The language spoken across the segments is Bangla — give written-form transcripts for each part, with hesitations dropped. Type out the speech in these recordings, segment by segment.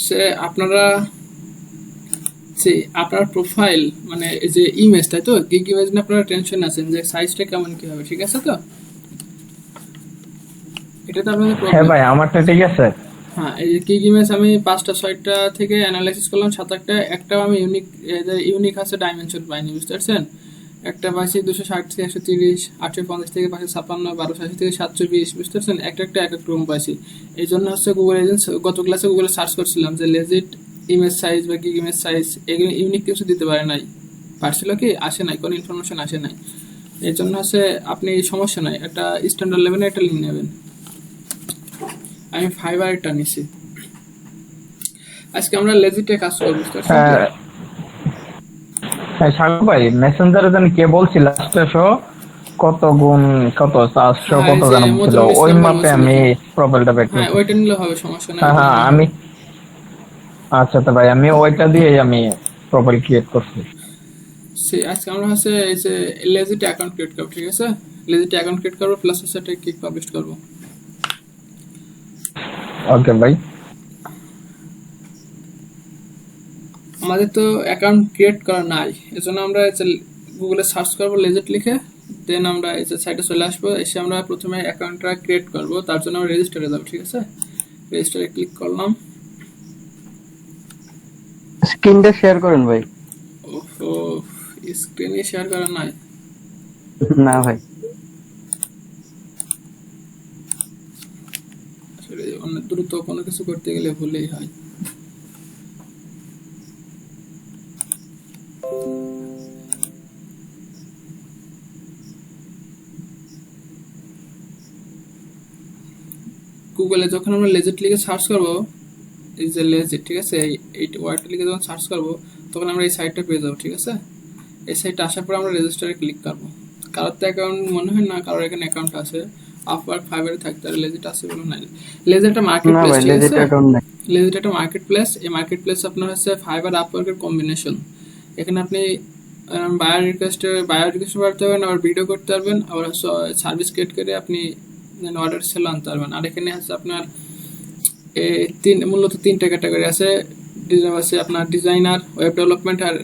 সে আপনারা যে আপনার প্রোফাইল মানে এই যে ইমেজ, তাই তো গিগ ইমেজ নিয়ে আপনারা টেনশন আছেন যে সাইজটা কেমন কি হবে, ঠিক আছে তো? এটা তো আপনাদের হ্যাঁ প্রবলেম। ভাই, আমারটা ঠিক আছে। হ্যাঁ, এই যে গিগ ইমেজ আমি 5টা 6টা থেকে অ্যানালাইসিস করলাম, 7-8টা, একটাও আমি ইউনিক আছে ডাইমেনশন পাইনি, বুঝতে পারছেন? একটা পাইছি 260 থেকে 130, 850 থেকে 556, 1280 থেকে 720, বুঝতে পারছেন? একটা একটা এক এক রকম পাইছি। এই জন্য হচ্ছে গুগল এজেন্স গত ক্লাসে গুগলে সার্চ করছিলাম যে লেজিট ইমেজ সাইজ বা গিগ ইমেজ সাইজ এগুলো ইউনিক কিছু দিতে পারে নাই, পারছিল কি আসে নাই, কোনো ইনফরমেশন আসে নাই। এই জন্য হচ্ছে আপনি সমস্যা নাই, একটা স্ট্যান্ডার্ড লেভেলে একটা লিঙ্ক নেবেন। আমি ফাইবারটা নিছি। আজকে আমরা লেজিটে কাজ করব, বুঝতে পারছেন তো? হ্যাঁ হ্যাঁ, সাগর ভাই মেসেঞ্জারে জানি কে বলছিল 800 কত গুণ কত 400 হ্যাঁ, এই কত যে জানা ছিল, মতিউল ওই ইসলাম মাপে বলছিল আমি যে প্রোফাইলটা বের হ্যাঁ করছি। ওইটা নিলে হবে, সমস্যা নাই, হ্যাঁ ওইটা হ্যাঁ, নিলে আমি হবে। আচ্ছা তো ভাই আমি ওইটা দিয়েই আমি প্রোফাইল ক্রিয়েট করছি। আজকে আমরা হচ্ছে এই যে লেজিট অ্যাকাউন্ট ক্রিয়েট করবো, ঠিক আছে? লেজিট অ্যাকাউন্ট ক্রিয়েট করবো প্লাস হচ্ছে একটা কিক পাবলিশ করবো। ওকে ভাই। আমাদের তো অ্যাকাউন্ট ক্রিয়েট করা নাই, এজন্য আমরা গুগলে সার্চ করবো লেজিট লিখে, দেন আমরা এই যে সাইটে চলে আসবো, এসে আমরা প্রথমে অ্যাকাউন্টটা ক্রিয়েট করবো, তার জন্য আমরা রেজিস্টারে যাবো, ঠিক আছে? রেজিস্টারে ক্লিক করলাম। স্ক্রিনটা শেয়ার করেন ভাই। ও, স্ক্রিনে শেয়ার করা নাই। না ভাই, আসলে অনেক দ্রুত কোনো কিছু করতে গেলে ভুলেই হয়। গুগলে যখন আমরা লেজিট লিখে সার্চ করবো, এই যে লেজিট, ঠিক আছে, এই ওয়ার্ডটা লিখে যখন সার্চ করবো তখন আমরা এই সাইটটা পেয়ে যাবো, ঠিক আছে? এই সাইটটা আসার পর আমরা রেজিস্টারে ক্লিক করবো। কারোর তো অ্যাকাউন্ট মনে হয় না, কারোর এখানে অ্যাকাউন্ট আছে, আপওয়ার্ক ফাইবারে থাকতে আর লেজিট আছে বলে নাই। লেজিট একটা মার্কেট না প্লেস, ভাই, ঠিক লেজিট আছে? অ্যাকাউন্ট নাই। লেজিট একটা মার্কেট প্লেস। এই মার্কেট প্লেস আপনার হচ্ছে ফাইবার আপওয়ার্কের কম্বিনেশন। এখানে আপনি বায়ো রিকোয়েস্ট পাঠাতে পারবেন, আবার ভিডিও করতে পারবেন, আবার সার্ভিস ক্রিয়েট করে আপনি অর্ডার সেল আনতে পারবেন। আর এখানে হচ্ছে আপনার মূলত 3টা ক্যাটাগরি আছে। আছে আপনার ডিজাইনার, ওয়েব ডেভেলপমেন্ট আর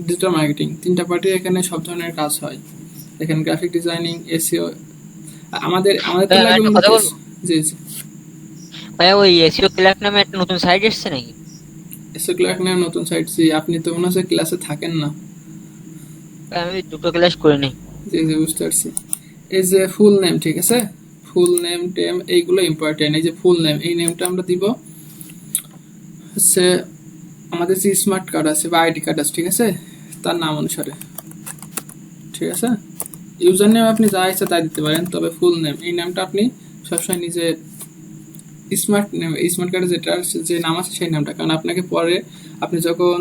ডিজিটাল মার্কেটিং। 3টা পার্টি এখানে সব ধরনের কাজ হয়। এখানে গ্রাফিক ডিজাইনিং, এসইও। আমাদের আমাদের তো ভাই, আমি লাগবে একটা মূলত কথা বলবো। জি জি। ভাই, ওই এসিও ক্লাব নামে একটা নতুন সাইট এসেছে নাকি? এসইও ক্লার্ক নামে নতুন সাইট। জি, আপনি তো মনে হচ্ছে ক্লাসে থাকেন না। ভাই, আমি দুটো ক্লাস করে নিই। জি জি, বুঝতে পারছি। এই যে ফুল নেম, ঠিক আছে, ফুল নেম টেম এইগুলো ইম্পর্টেন্ট। এই যে ফুল নেম, এই নেমটা আমরা দিব হচ্ছে আমাদের যে স্মার্ট কার্ড আছে বা আইডি কার্ড আছে, ঠিক আছে, তার নাম অনুসারে, ঠিক আছে? ইউজার নেম আপনি যা ইচ্ছা তাই দিতে পারেন, তবে ফুল নেম এই নামটা আপনি সবসময় নিজে স্মার্ট নেম, স্মার্ট কার্ডে যেটা যে নাম আছে সেই নামটা, কারণ আপনাকে পরে আপনি যখন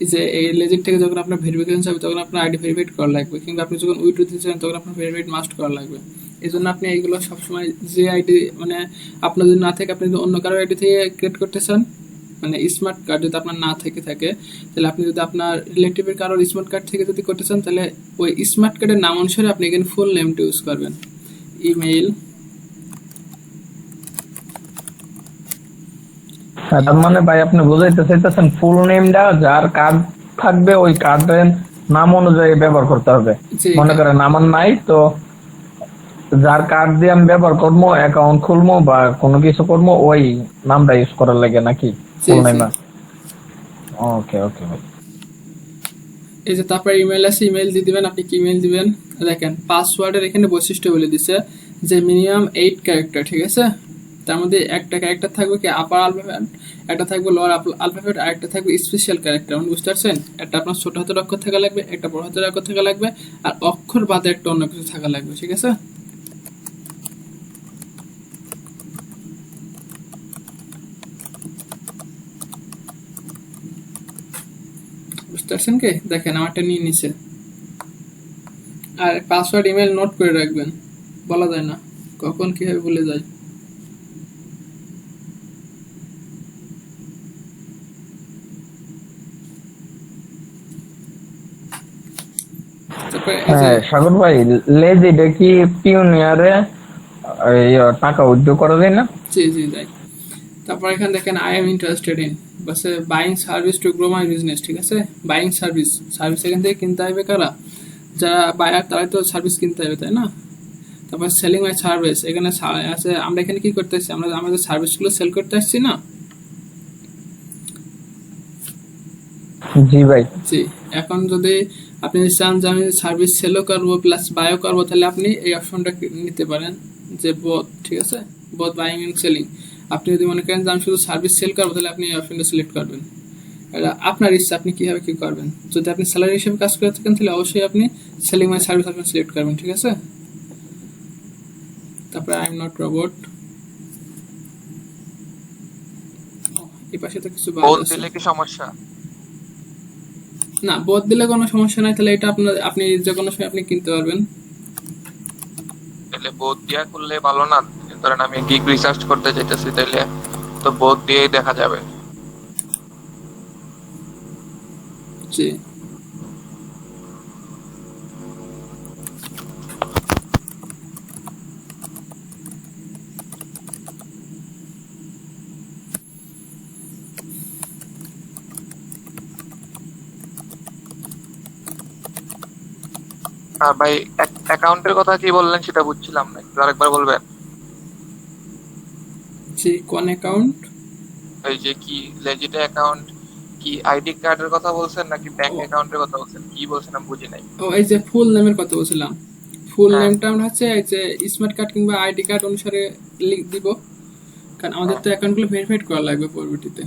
এই যে এই লেজিট থেকে যখন আপনার ভেরিফিকেশন হবে তখন আপনার আইডি ভেরিফাইড করা লাগবে, কিংবা আপনি যখন উইথড্র দিতে চান তখন আপনার ভেরিফাইড মাস্ট করা লাগবে। এই জন্য আপনি এইগুলো সবসময় যে আইডি মানে আপনার যদি না থাকে, আপনি যদি অন্য কারো আইডি থেকে ক্রিয়েট করতে চান, মানে স্মার্ট কার্ড যদি আপনার না থেকে থাকে, তাহলে আপনি যদি আপনার রিলেটিভের কারোর স্মার্ট কার্ড থেকে যদি করতে চান, তাহলে ওই স্মার্ট কার্ডের নাম অনুসারে আপনি এখানে ফুল নেমটা ইউজ করবেন। ইমেইল। তার মানে ভাই আপনি বুঝাইতে চাইতেছেন ফুল নেমটা যার কার্ড থাকবে ওই কার্ডের নাম অনুযায়ী ব্যবহার করতে হবে। যে মনে করেন আমার নাই তো, যার কার্ড দিয়ে আমি ব্যবহার করবো, অ্যাকাউন্ট খুলবো বা কোনো কিছু করবো, ওই নামটা ইউজ করার লাগে নাকি জি ফুল জি। নেম? ওকে ওকে ভাই। এই যে তারপর ইমেল আছে, ইমেল দিয়ে দিবেন। আপনি কি ইমেল দিবেন দেখেন, পাসওয়ার্ডের এখানে বৈশিষ্ট্য বলে দিছে যে মিনিমাম 8 ক্যারেক্টার, ঠিক আছে? তার মধ্যে একটা ক্যারেক্টার থাকবে কি আপার আলফাবেট, একটা থাকবে লোয়ার আলফাবেট, আর একটা থাকবে স্পেশাল ক্যারেক্টার, মানে বুঝতে পারছেন? একটা আপনার ছোট হাতের অক্ষর থাকা লাগবে, একটা বড় হাতের অক্ষর থাকা লাগবে, আর অক্ষর বাদে একটা অন্য কিছু থাকা লাগবে, ঠিক আছে? বুঝতে পারছেন কি? দেখেন আমারটা নিয়ে নিছে। আর পাসওয়ার্ড ইমেল নোট করে রাখবেন, বলা যায় না কখন কিভাবে ভুলে যায়। তারপরে এই যে হ্যাঁ সাগর ভাই, লেজিটে কি পিওনিয়ারে টাকা উইথড্র করা যায় না? জি জি যাই। তারপর এখানে দেখেন আই এম ইন্টারেস্টেড ইন, বাসে buying service to grow my business, ঠিক আছে। বাইং সার্ভিস, সার্ভিস এখান থেকে কিনতে হবে কারা, যারা বায়ার তারাই তো সার্ভিস কিনতে হবে, তাই না। তারপর সেলিং মাই সার্ভিস, এখানে আছে আমরা এখানে কি করতে আসছি, আমরা আমাদের সার্ভিসগুলো সেল করতে আসছি না। জি ভাই। জি, এখন যদি আপনি চান যে আমি সার্ভিস সেলও করবো প্লাস বায়ও করবো, তাহলে আপনি এই অপশনটা নিতে পারেন যে বোথ, ঠিক আছে, বোথ বাইং এন্ড সেলিং। আপনি যদি মনে করেন যে আমি শুধু সার্ভিস সেল করবো, তাহলে আপনি এই অপশনটা সিলেক্ট করবেন। এটা আপনার ইচ্ছা, আপনি কিভাবে কি করবেন। যদি আপনি স্যালারি হিসেবে কাজ করে থাকেন, তাহলে অবশ্যই আপনি selling my service option select করবেন, ঠিক আছে। তারপরে আই এম নট রোবট, এই পাশে তো কিছু বাদ বোধ আছে। দিলে কি সমস্যা? না, বোধ দিলে কোনো সমস্যা নাই, তাহলে এটা আপনার, আপনি যে কোনো সময় আপনি কিনতে পারবেন। তাহলে বোধ দিয়া করলে ভালো না? ধরেন আমি গিগ রিসার্চ করতে চাইতেছি, তাহলে তো বোধ দিয়েই দেখা যাবে। জি, আর ভাই অ্যাকাউন্টের কথা কি বললেন সেটা বুঝছিলাম না, একটু আরেকবার বলবেন। জি, কোন অ্যাকাউন্ট? এই যে কি লেজিট অ্যাকাউন্ট, কি আইডি কার্ডের কথা বলছেন নাকি ব্যাংক ও। অ্যাকাউন্টের কথা বলছেন, কি বলছেন আমি বুঝি নাই। ও, এই যে ফুল নেমের কথা বলছিলাম, ফুল হ্যাঁ। নেমটা আমরা হচ্ছে এই যে স্মার্ট কার্ড কিংবা আইডি কার্ড অনুসারে দিব, কারণ আমাদের তো অ্যাকাউন্টগুলো ভেরিফাইড করা লাগবে পরবর্তীতে।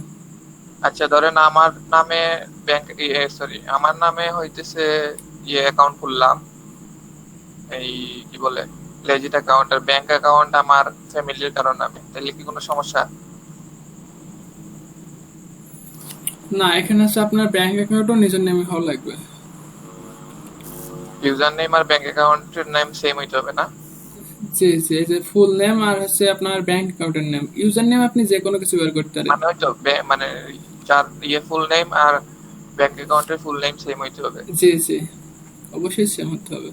আচ্ছা ধরেন আমার নামে ব্যাংক, সরি আমার নামে হইতেছে অ্যাকাউন্ট খুললাম, এই কি বলে লেজিট অ্যাকাউন্ট, আর ব্যাংক অ্যাকাউন্ট আমার ফ্যামিলির কারো নামে, তাহলে কি কোনো সমস্যা? না, এখানে হচ্ছে আপনার ব্যাংক অ্যাকাউন্টও নিজের নামে হওয়া লাগবে। ইউজার নেম আর ব্যাংক অ্যাকাউন্টের নেম সেম হইতে হবে না? জি জি, এই যে ফুল নেম আর হচ্ছে আপনার ব্যাংক অ্যাকাউন্টের নাম, ইউজার নেম আপনি যে কোনো কিছু বের করতে পারেন। মানে হয়তো মানে যার ফুল নেম আর ব্যাংক অ্যাকাউন্টের ফুল নেম সেম হইতে হবে। জি জি, অবশ্যই সেম হতে হবে।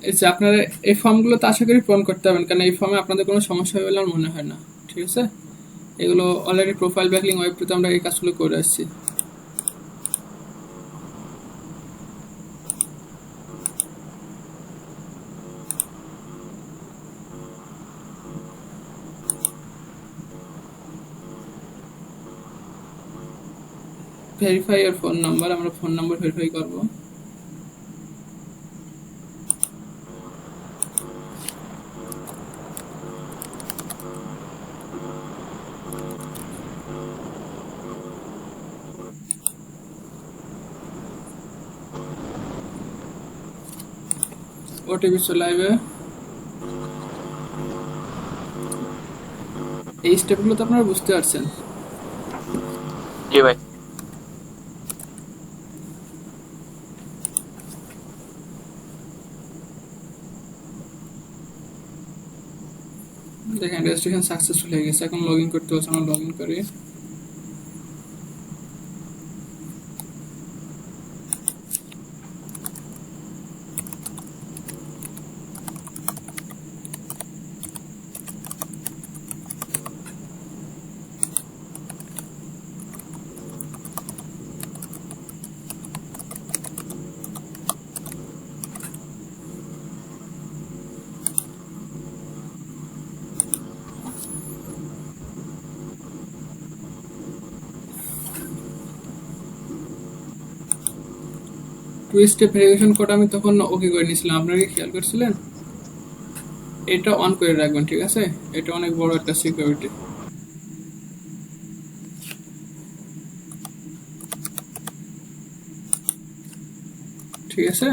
এই যে আপনার এই ফর্মগুলো তো আশা করি পূরণ করতে পারবেন, কারণ এই ফর্মে আপনাদের কোনো সমস্যা হবে বলে আমার মনে হয় না, ঠিক আছে। এগুলো অলরেডি প্রোফাইল ব্যাকলিং ওয়েব টুতে আমরা এই কাজগুলো করে আসছি। ভেরিফাই ইয়ার ফোন নাম্বার, আমরা ফোন নাম্বার ভেরিফাই করব। ওটিপি চলে আসবে। এই স্টেপগুলো তো আপনারা বুঝতে পারছেন। জি ভাই। দেখেন রেজিস্ট্রেশন সাকসেসফুল হয়ে গেছে, এখন লগ ইন করতে হচ্ছে, আমরা লগ ইন করি। টু স্টেপ ভেরিফিকেশন কোড আমি তখন ওকে করে নিয়েছিলাম, আপনারা কি খেয়াল করছিলেন? এটা অন করে রাখবেন, ঠিক আছে, এটা অনেক বড় একটা সিকিউরিটি। ঠিক আছে,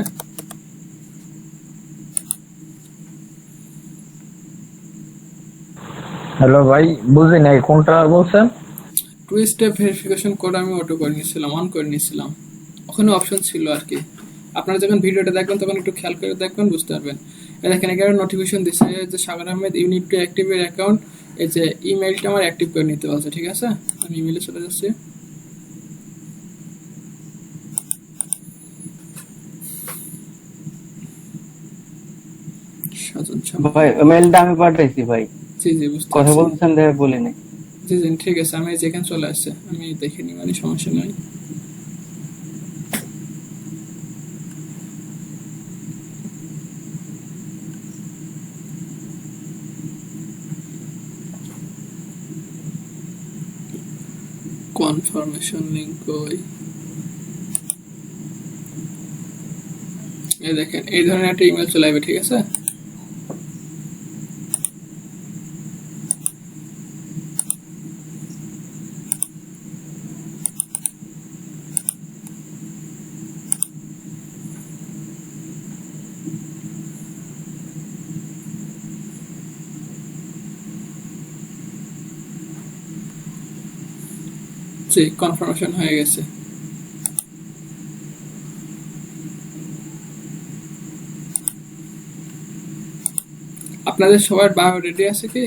হ্যালো ভাই, বুঝি নাই কোনটা বলছেন? টু স্টেপ ভেরিফিকেশন কোড আমি অটো করে নিয়েছিলাম, অন করে নিয়েছিলাম, ওখানে অপশন ছিল আর কি। আপনারা যখন ভিডিওটা দেখবেন তখন একটু খেয়াল করে দেখবেন, বুঝতে পারবেন। দেখেন এখানে নোটিফিকেশন দিচ্ছে যে Sagar Ahmed you need to active এর অ্যাকাউন্ট, এই যে ইমেইলটা আমার অ্যাক্টিভ করে নিতে বলছে, ঠিক আছে। আমি ইমেইলে চলে যাচ্ছি। সাজন ভাই মেলটা আমি পাঠাইছি ভাই, জি জি, বুঝতে কথা পারছি। বলছেন দেখে বলি নাই। জি জি ঠিক আছে, আমি যেখানে চলে আসছে আমি দেখে নিই, মানে সমস্যা নাই। কনফার্মেশন লিংক কই, এই দেখেন এই ধরনের একটা ইমেল চলে আসবে, ঠিক আছে। জি কনফার্মেশন হয়ে গেছে। আপনাদের সবার বায়ো রেডি আছে কি?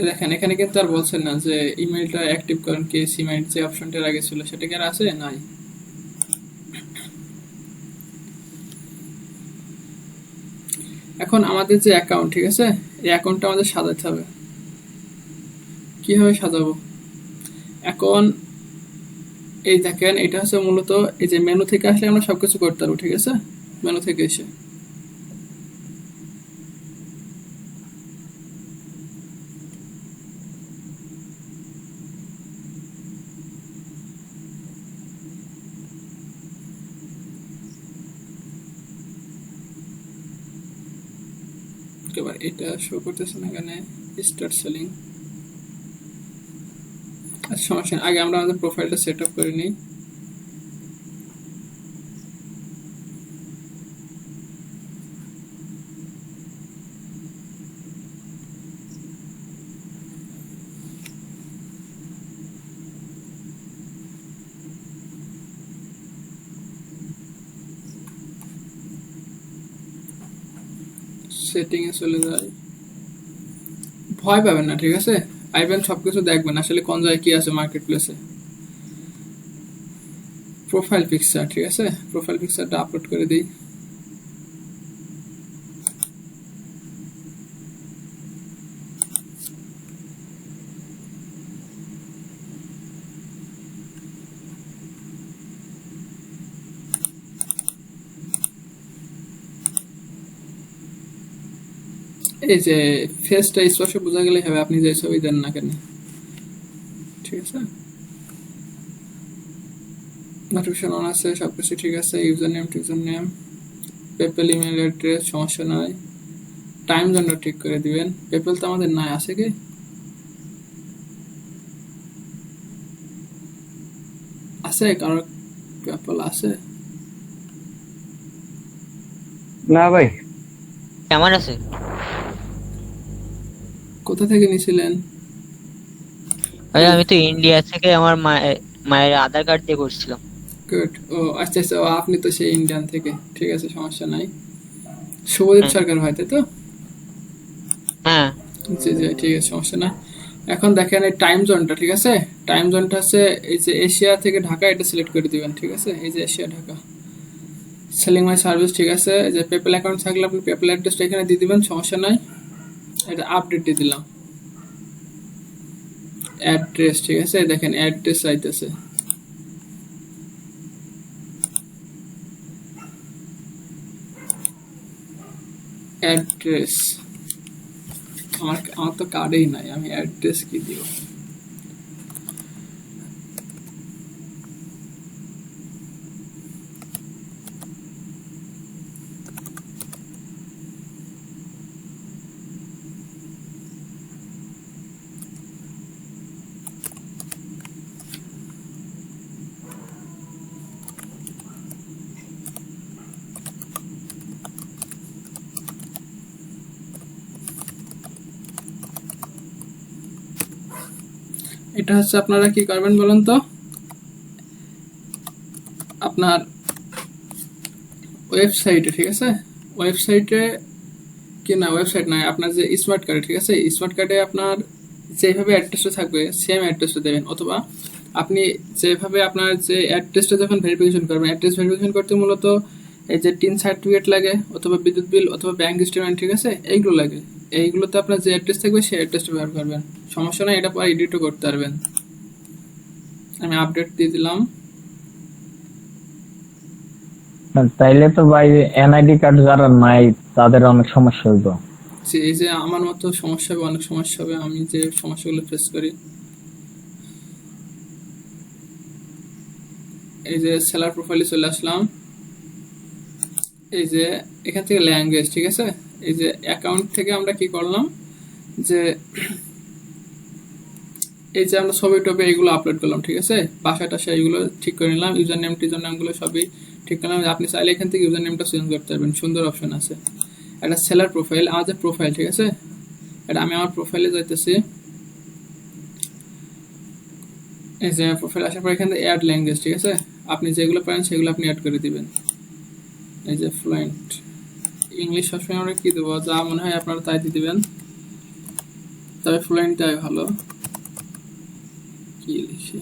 দেখেন এখানে কিন্তু আর বলছেন না যে ইমেলটা অ্যাক্টিভ করেন, কে সিমেন্ট যে অপশনটার আগে ছিল সেটা কি আর আছে? নাই। এখন আমাদের যে অ্যাকাউন্ট, ঠিক আছে, এই অ্যাকাউন্টটা আমাদের সাজাতে হবে। কিভাবে সাজাবো? এখন এই দেখেন এটা হচ্ছে মূলত এই যে মেনু থেকে আসলে আমরা সবকিছু করতে পারবো, ঠিক আছে। মেনু থেকে এসে এবার এটা শো করতেছে না এখানে, স্টার্ট সেলিং। আচ্ছা সমস্যা নেই, আগে আমরা আমাদের প্রোফাইলটা সেট আপ করে নিই। সেটিং এ চলে যাই, ভয় পাবেন না, ঠিক আছে। আইবেন সবকিছু দেখবেন আসলে কোন জায়গায় কি আছে মার্কেট প্লেসে। প্রোফাইল পিকচার, ঠিক আছে, প্রোফাইল পিকচারটা আপলোড করে দিই। এই যে ফেসটা স্পষ্ট বোঝা গেলে হবে, আপনি যে ছবি দেন না কেন, ঠিক আছে। নোটিফিকেশন অন আছে, সবকিছু ঠিক আছে। User name, people email address, সমস্যা নাই। টাইম জোনটা ঠিক করে দিবেন। পেপেল তো আমাদের নাই, আছে কি? আছে কারো পেপেল আছে? না ভাই, আমার আছে। কোথা থেকে নিছিলেন? ভাই আমি তো ইন্ডিয়া থেকে আমার মায়ের আধার কার্ড দিয়ে করছিলাম। গুড। ও আচ্ছা আচ্ছা, ও, আপনি তো সেই ইন্ডিয়ান থেকে, ঠিক আছে সমস্যা নাই। শুভদীপ সরকার ভাই, তাই তো? হ্যাঁ জি জি ঠিক আছে, সমস্যা না। এখন দেখেন এই টাইম জোনটা, ঠিক আছে। টাইম জোনটা আছে এই যে এশিয়া থেকে ঢাকা, এটা সিলেক্ট করে দিবেন, ঠিক আছে। এই যে Asia Dhaka, selling my service, ঠিক আছে। এই যে পেপেল অ্যাকাউন্ট থাকলে আপনি পেপেল অ্যাড্রেসটা এখানে দিয়ে দিবেন, সমস্যা নাই। এটা আপডেট দিয়ে দিলাম। অ্যাড্রেস, ঠিক আছে, দেখেন অ্যাড্রেস চাইতেছে। অ্যাড্রেস আমার তো কার্ডেই নাই, আমি অ্যাড্রেস কি দিব? এটা হচ্ছে আপনারা কি করবেন বলুন তো, আপনার ওয়েবসাইটে, ঠিক আছে, ওয়েবসাইটে কি না, ওয়েবসাইট নয়, আপনার যে স্মার্ট কার্ডে, ঠিক আছে, স্মার্ট কার্ডে আপনার যেভাবে অ্যাড্রেসটা থাকবে সেম অ্যাড্রেসটা দেবেন। অথবা আপনি যেভাবে আপনার যে অ্যাড্রেসটা যখন ভেরিফিকেশন করবেন, অ্যাড্রেস ভেরিফিকেশন করতে মূলত এই যে টিন সার্টিফিকেট লাগে, অথবা বিদ্যুৎ বিল, অথবা ব্যাংক স্টেটমেন্ট, ঠিক আছে, এইগুলো লাগে। এইগুলোতে আপনার যে অ্যাড্রেস থাকবে সেই অ্যাড্রেসটা ব্যবহার করবেন, সমস্যা নাই, এটা পরে এডিটও করতে পারবেন। আমি আপডেট দিয়ে দিলাম। তাইলে তো ভাই এনআইডি কার্ড যারা নাই তাদের অনেক সমস্যা হইব। যে এই যে আমার মতো সমস্যা হবে, অনেক সমস্যা হবে, আমি যে সমস্যাগুলো ফেস করি। এই যে সেলার প্রোফাইলে চলে আসলাম, এই যে এখান থেকে ল্যাঙ্গুয়েজ, ঠিক আছে। এই যে অ্যাকাউন্ট থেকে আমরা কি করলাম, যে এই যে আমরা ছবি টবি এগুলো আপলোড করলাম, ঠিক আছে। বাসা টাসা এগুলো ঠিক করে নিলাম, ইউজার নেম টিউজার নামগুলো সবই ঠিক করলাম। আপনি চাইলে এখান থেকে ইউজার নেমটা চেঞ্জ করতে পারবেন, সুন্দর অপশন আছে। এটা সেলার প্রোফাইল, আমাদের প্রোফাইল, ঠিক আছে। এটা আমি আমার প্রোফাইলে যাইতেছি। এই যে প্রোফাইল আসার পর এখান থেকে অ্যাড ল্যাঙ্গুয়েজ, ঠিক আছে। আপনি যেগুলো পারেন সেগুলো আপনি অ্যাড করে দিবেন। এই যে ফ্লুয়েন্ট ইংলিশ, সবসময় আমরা কি দেবো, যা মনে হয় আপনারা তাই দিয়ে দিবেন, তবে ফ্লুয়েন্টটাই ভালো। কি লিখি,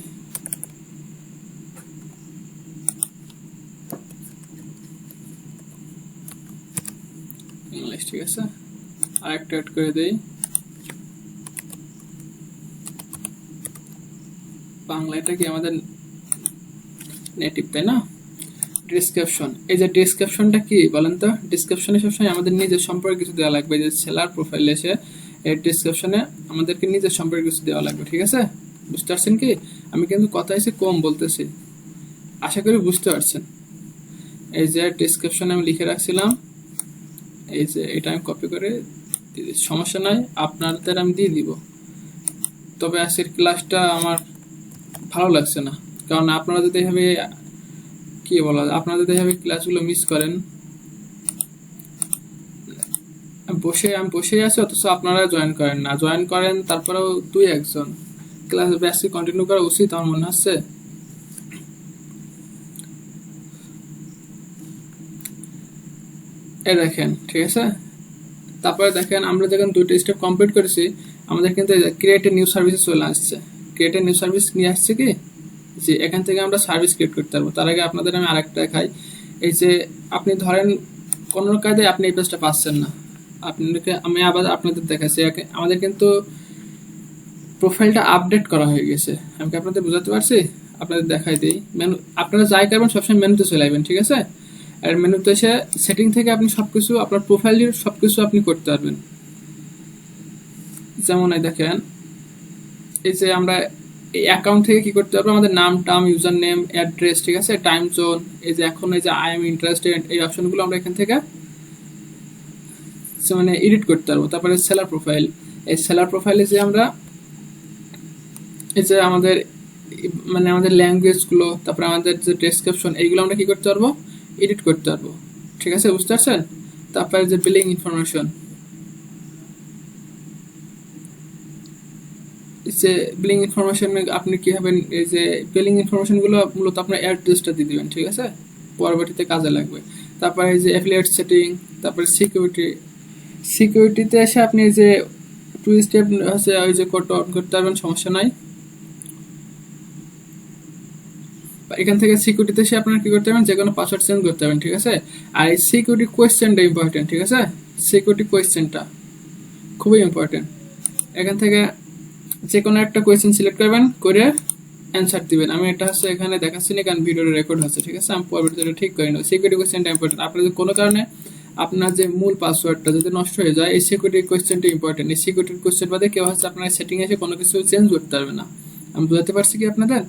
ইংলিশ, ঠিক আছে। আরেকটা অ্যাড করে দেই, বাংলা, এটা কি আমাদের নেটিভ, তাই না। ডিসক্রিপশন, এই যে ডিসক্রিপশনটা কি বলেন তো, ডিসক্রিপশনে সবসময় আমাদের নিজের সম্পর্কে কিছু দেওয়া লাগবে। যে সেলার প্রোফাইলে এসে এর ডিসক্রিপশনে আমাদেরকে নিজের সম্পর্কে কিছু দেওয়া লাগবে, ঠিক আছে। বুঝতে পারছেন কি, আমি কিন্তু কথা এসে কম বলতেছি, আশা করি বুঝতে পারছেন। এই যে ডিসক্রিপশনে আমি লিখে রাখছিলাম, এই যে এটা আমি কপি করে, সমস্যা নাই, আপনাদের আমি দিয়ে দিব। তবে আজকের ক্লাসটা আমার ভালো লাগছে না, কারণ আপনারা যদি এভাবে কি বলা, আপনারা যদি এভাবে ক্লাসগুলো মিস করেন, আমি বসেই আছি, অথচ আপনারা জয়েন করেন না, জয়েন করেন তারপরেও দুই একজন, ক্লাস বেশি কন্টিনিউ করা উচিত আমার মনে হচ্ছে। এই দেখেন, ঠিক আছে। তারপরে দেখেন আমরা যখন দুইটা স্টেপ কমপ্লিট করেছি, আমাদের কিন্তু ক্রিয়েট এ নিউ সার্ভিস চলে আসছে। ক্রিয়েট এ নিউ সার্ভিস নিয়ে আসছে কি, যে এখান থেকে আমরা সার্ভিস ক্রিয়েট করতে পারবো। তার আগে আপনাদের আমি আরেকটা দেখাই। এই যে আপনি ধরেন কোনো কায়দায় আপনি এই পেজটা পাচ্ছেন না, আপনাদেরকে আমি আবার আপনাদের দেখাচ্ছি। আমাদের কিন্তু প্রোফাইলটা আপডেট করা হয়ে গেছে, আমি কি আপনাদের বোঝাতে পারছি, আপনাদের দেখাই দিই। মেনু, আপনারা যাই করবেন সবসময় মেনুতে চলে আসবেন, ঠিক আছে। আর মেনুতে এসে সেটিং থেকে আপনি সবকিছু আপনার প্রোফাইলের সবকিছু আপনি করতে পারবেন। যেমন এই দেখেন, এই যে আমরা এই অ্যাকাউন্ট থেকে কি করতে পারবো, আমাদের নাম টাম, ইউজার নেম, অ্যাড্রেস, ঠিক আছে, টাইম জোন, এই যে এখন এই যে আই এম ইন্টারেস্টেড, এই অপশনগুলো আমরা এখান থেকে মানে এডিট করতে পারবো। তারপরে সেলার প্রোফাইল, এই সেলার প্রোফাইলে যে আমরা এই যে আমাদের মানে আমাদের ল্যাঙ্গুয়েজ গুলো, তারপরে আমাদের যে ডেসক্রিপশন, এইগুলো আমরা কি করতে পারবো, এডিট করতে পারবো, ঠিক আছে, বুঝতে পারছেন। তারপরে যে বিলিং ইনফরমেশন, যে বিলিং ইনফরমেশন আপনি কি হবেন, এই যে বিলিং ইনফরমেশন গুলো মূলত আপনার অ্যাড্রেসটা দিয়ে দিবেন, ঠিক আছে, পরবর্তীতে কাজে লাগবে। তারপরে এই যে অ্যাফিলিয়েট সেটিং, তারপরে সিকিউরিটিতে এসে আপনি যে টু স্টেপ হচ্ছে ওই যে কোড অন করতে পারবেন, সমস্যা নাই। এখান থেকে সিকিউরিটিতে এসে আপনারা কি করতে পারবেন, যে কোনো পাসওয়ার্ড চেঞ্জ করতে পারবেন, ঠিক আছে। আর এই সিকিউরিটি কোয়েশ্চেনটা ইম্পর্টেন্ট, ঠিক আছে, সিকিউরিটি কোয়েশ্চেনটা খুবই ইম্পর্টেন্ট। এখান থেকে যে কোনো একটা কোয়েশ্চেন সিলেক্ট করবেন, করে অ্যান্সার দিবেন। আমি এটা হচ্ছে এখানে দেখাচ্ছি না, কারণ ভিডিওটা রেকর্ড হচ্ছে, ঠিক আছে, আমি পরবর্তীতে ঠিক করে নেব। সিকিউরিটি কোয়েশ্চেনটা ইম্পর্টেন্ট। আপনার যদি কোনো কারণে আপনার যে মূল পাসওয়ার্ডটা যদি নষ্ট হয়ে যায়, এই সিকিউরিটি কোয়েশ্চেনটা ইম্পর্টেন্ট। এই সিকিউরিটি কোয়েশ্চেন বাদে কেউ হচ্ছে আপনার সেটিং এসে কোনো কিছু চেঞ্জ করতে পারবে না। আমি বুঝাতে পারছি কি আপনাদের?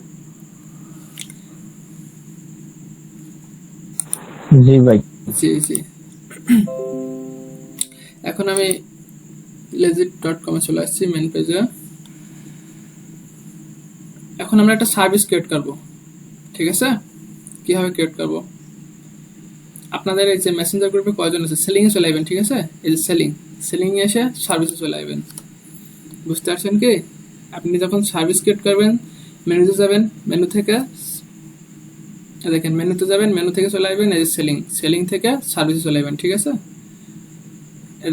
জি ভাই, জি জি। এখন আমি legit.com এ চলে আসছি, মেন পেজে। এখন আমরা একটা সার্ভিস ক্রিয়েট করব, ঠিক আছে। কিভাবে ক্রিয়েট করব, আপনাদের এই যে মেসেঞ্জার গ্রুপে কয়জন আছে, সেলিং এ চলে আসবেন, ঠিক আছে। এই যে সেলিং এ এসে সার্ভিসে চলে আসবেন, বুঝতে পারছেন কি। আপনি যখন সার্ভিস ক্রিয়েট করবেন, মেনুতে যাবেন, মেনু থেকে দেখেন, মেনুতে যাবেন, মেনু থেকে চলে আসবেন, এই যে সেলিং থেকে সার্ভিসে চলে আসবেন, ঠিক আছে।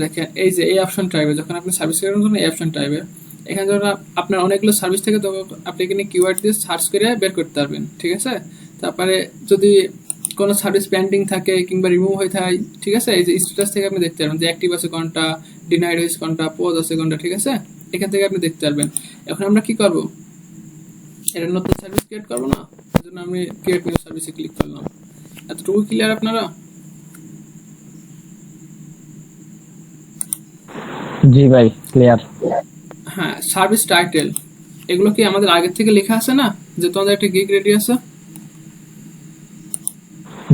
দেখেন এই যে এই অপশনটা আসবে, যখন আপনি সার্ভিস ক্রিয়েট করবেন এই অপশনটা আসবে। এখানে যখন আপনার অনেকগুলো সার্ভিস থেকে, তখন আপনি এখানে কিওয়ার্ড দিয়ে সার্চ করে বের করতে পারবেন, ঠিক আছে। তারপরে যদি কোনো সার্ভিস পেন্ডিং থাকে কিংবা রিমুভ হয়ে থাকে, ঠিক আছে, এই যে স্ট্যাটাস থেকে আপনি দেখতে পারবেন যে অ্যাক্টিভ আছে কোনটা, ডিনাইড হয়েছে কোনটা, পোজ আছে কোনটা, ঠিক আছে, এখান থেকে আপনি দেখতে পারবেন। এখন আমরা কি করব, এটা নতুন সার্ভিস ক্রিয়েট করবো না, এজন্য আমি ক্রিয়েট নিউ সার্ভিসে ক্লিক করলাম। এতটুকু ক্লিয়ার আপনারা? জি ভাই ক্লিয়ার। হ্যাঁ, সার্ভিস টাইটেল এগুলো কি আমাদের আগের থেকে লেখা আছে না, যে তোমাদের একটা গিগ রেডি আছে?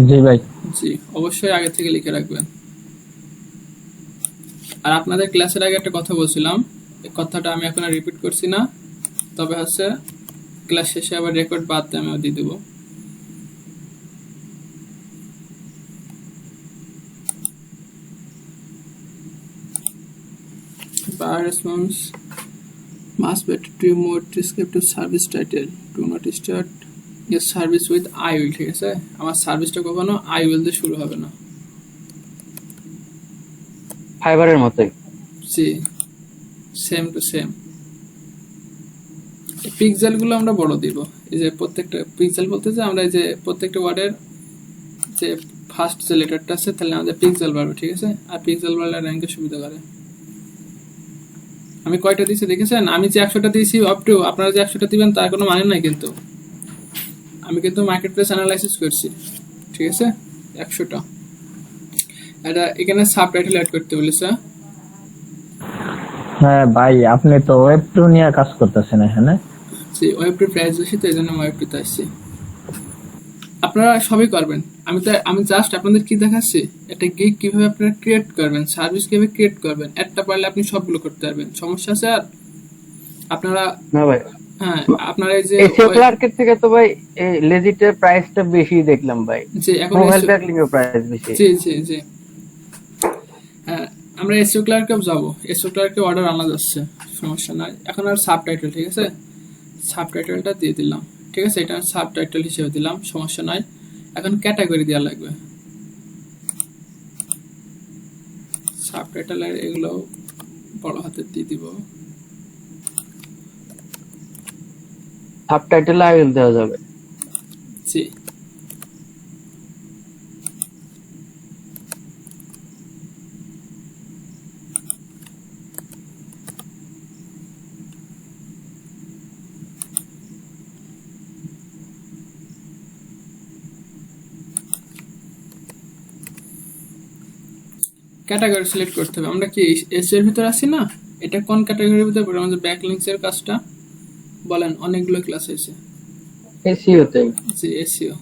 জি ভাই। জি, অবশ্যই আগে থেকে লিখে রাখবেন। আর আপনাদের ক্লাসের আগে একটা কথা বলছিলাম, এই কথাটা আমি এখন আর রিপিট করছি না, তবে হচ্ছে ক্লাস শেষে আবার রেকর্ড বাদ দিয়ে আমি দিয়ে দেবো। Bar response must be to more descriptive service title. Do not start your service with I will, ঠিক আছে? আমার সার্ভিসটা কখনো I will দিয়ে শুরু হবে না। ফাইবারের মতোই। জি, সেম টু সেম। পিক্সেল গুলো আমরা বড় দিব, এই যে প্রত্যেকটা পিক্সেল বলতে যে আমরা এই যে প্রত্যেকটা ওয়ার্ডের যে ফার্স্ট যে লেটারটা আছে তাহলে আমাদের পিক্সেল বাড়বে, ঠিক আছে, আর পিক্সেল বাড়লে র্যাঙ্কের সুবিধা করে। আমি কয়টা দিয়েছি দেখেছেন? আমি যে 100টা দিয়েছি আপ টু, আপনারা যে 100টা দিবেন তার কোনো মানে নাই, কিন্তু আমি কিন্তু মার্কেট প্লেস অ্যানালাইসিস করছি, ঠিক আছে, 100টা। এটা এখানে সাবটাইটেল অ্যাড করতে বলেছে। হ্যাঁ ভাই আপনি তো ওয়েব 2 নিয়ে কাজ করতেছেন এখানে। জি, ওয়েব টু প্রাইস বেশি তো এই জন্য ওয়েব টুতে আসছি। আপনারা সবই করবেন, আমি জাস্ট আপনাদের কি দেখাচ্ছি, একটা গিগ কিভাবে আপনারা ক্রিয়েট করবেন, সার্ভিস কিভাবে ক্রিয়েট করবেন, একটা পারলে আপনি সবগুলো করতে পারবেন। সমস্যা আছে আর? আপনারা না ভাই, হ্যাঁ, আপনারা এই যে এসিও ক্লার্কের থেকে তো ভাই এই লেজিটের প্রাইসটা বেশি দেখলাম ভাই। জি এখন মোবাইল ব্যাকলিং এর প্রাইস বেশি। জি জি জি হ্যাঁ, আমরা এসইও ক্লার্কেও যাবো, এসইও ক্লার্কে অর্ডার আলাদা আসছে, সমস্যা নাই। এখন আর সাবটাইটেল, ঠিক আছে, সাবটাইটেলটা দিয়ে দিলাম, ঠিক আছে, এটা সাবটাইটেল হিসেবে দিলাম, সমস্যা নাই। এখন ক্যাটাগরি দেওয়া লাগবে, সাবটাইটেলের এগুলো বড় হাতে দিয়ে দিব। সাবটাইটেল আই উইল দেওয়া যাবে। জি, ক্যাটাগরি সিলেক্ট করতে হবে। আমরা কি এসইও এর ভিতর আছি না, এটা কোন ক্যাটাগরির ভিতর পড়ে? আমাদের ব্যাকলিংকস এর কাজটা বলেন, অনেকগুলো ক্লাস হয়েছে। এসইও তে। জি, এসইও।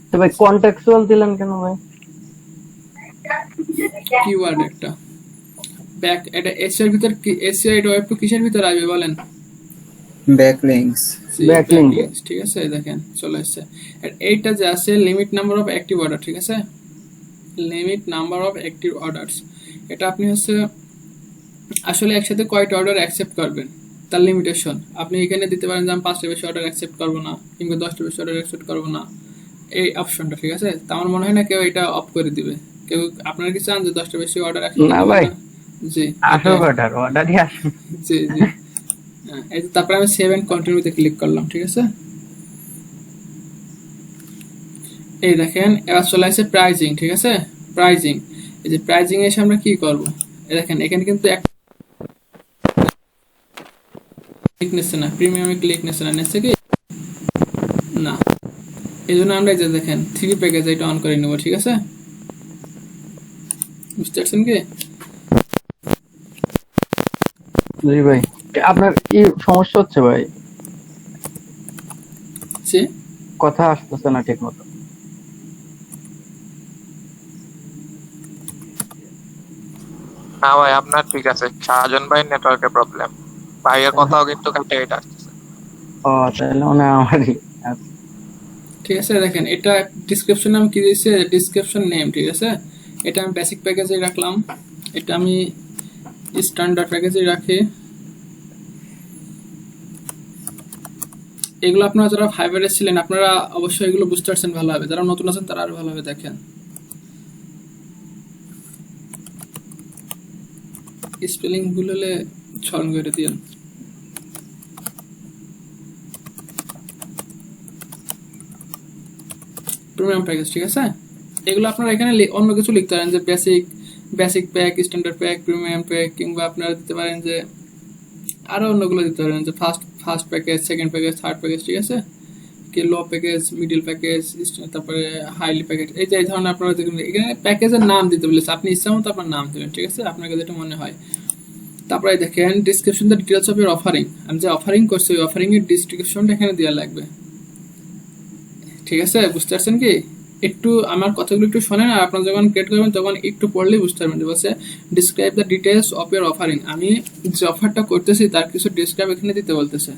তো ভাই কন্টেক্সচুয়াল দিলেন কেন ভাই? কিওয়ার্ড একটা ব্যাক, এটা এসইও এর ভিতর কি, এসইও এটা ওয়েব টু কিসের ভিতর আসবে বলেন? ব্যাকলিংস। জি, Backlink। backlinks, ঠিক আছে, দেখেন চলে আসছে। আর এইটা যে আছে limit number of active order, ঠিক আছে, limit number of active orders, এটা আপনি হচ্ছে আসলে একসাথে কয়টা অর্ডার অ্যাকসেপ্ট করবেন তার লিমিটেশন। আপনি এখানে দিতে পারেন যে আমি 5টা বেশি অর্ডার অ্যাকসেপ্ট করবো না, কিংবা 10টা বেশি অর্ডার অ্যাকসেপ্ট করবো না, এই অপশনটা, ঠিক আছে। তা আমার মনে হয় না কেউ এটা অফ করে দিবে। কেউ আপনারা কি চান যে 10টা বেশি অর্ডার অ্যাকসেপ্ট না করবেন ভাই। জি, 18 অর্ডার অর্ডারই আসে। জি জি হ্যাঁ, এই যে তারপরে আমি সেভ এন্ড কন্টিনিউতে ক্লিক করলাম, ঠিক আছে। এই দেখেন এবার চলে আসছে প্রাইজিং, ঠিক আছে, প্রাইজিং। এই যে প্রাইজিং এসে আমরা কি করব, এই দেখেন এখানে কিন্তু এক ক্লিক নিচ্ছে না, প্রিমিয়ামে ক্লিক নিচ্ছে না, নিচ্ছে কি না, এই জন্য আমরা এই যে দেখেন 3 প্যাকেজ এটা অন করে নেব, ঠিক আছে, বুঝতে পারছেন কি? জি ভাই, আপনার কি সমস্যা হচ্ছে ভাই? জি, কথা আসতেছে না ঠিক মতো। না ভাই আপনার ঠিক আছে, শাহজান ভাই নেটওয়ার্কের প্রবলেম, ভাইয়ের কথাও কিন্তু কেটে কেটে আসতেছে। ও তাহলে মনে হয় আমারই। আচ্ছা। ঠিক আছে, দেখেন এটা ডিসক্রিপশন আমি কি দিয়েছি, ডিসক্রিপশন নেম, ঠিক আছে, এটা আমি বেসিক প্যাকেজে রাখলাম, এটা আমি স্ট্যান্ডার্ড প্যাকেজে রাখি। এগুলো আপনারা যারা ফাইবারে ছিলেন আপনারা অবশ্যই এগুলো বুঝতে পারছেন ভালোভাবে, যারা নতুন আছেন তারা আরো ভালোভাবে দেখেন। স্পেলিং ভুল হলে স্মরণ করে দিন। প্রিমিয়াম প্যাকেজ, ঠিক আছে? এগুলো আপনারা এখানে অন্য কিছু লিখতে পারেন, যে basic pack, standard pack, premium pack, কিংবা আপনারা দিতে পারেন যে আরো অন্যগুলো দিতে পারেন, যে first package, second package, third package, ঠিক আছে? কি লো প্যাকেজ, মিডল প্যাকেজ, তারপরে হাইলি প্যাকেজ, এই যে এই ধরনের আপনারা দেখুন এখানে প্যাকেজের নাম দিতে বলেছে, আপনি ইচ্ছা মতো আপনার নাম দেবেন, ঠিক আছে? আপনাকে যেটা মনে হয়। তারপরে দেখেন description the details of your offering, আমি যে অফারিং করছি ওই অফারিং এর ডিসক্রিপশনটা এখানে দেওয়া লাগবে, ঠিক আছে? বুঝতে পারছেন কি? একটু আমার কথাগুলো একটু শোনেন, আর আপনারা যখন ক্রিয়েট করবেন তখন একটু পড়লেই বুঝতে পারবেন। যে বলছে describe the details of your offering, আমি যে অফারটা করতেছি তার কিছু ডিসক্রাইব এখানে দিতে বলতেছে।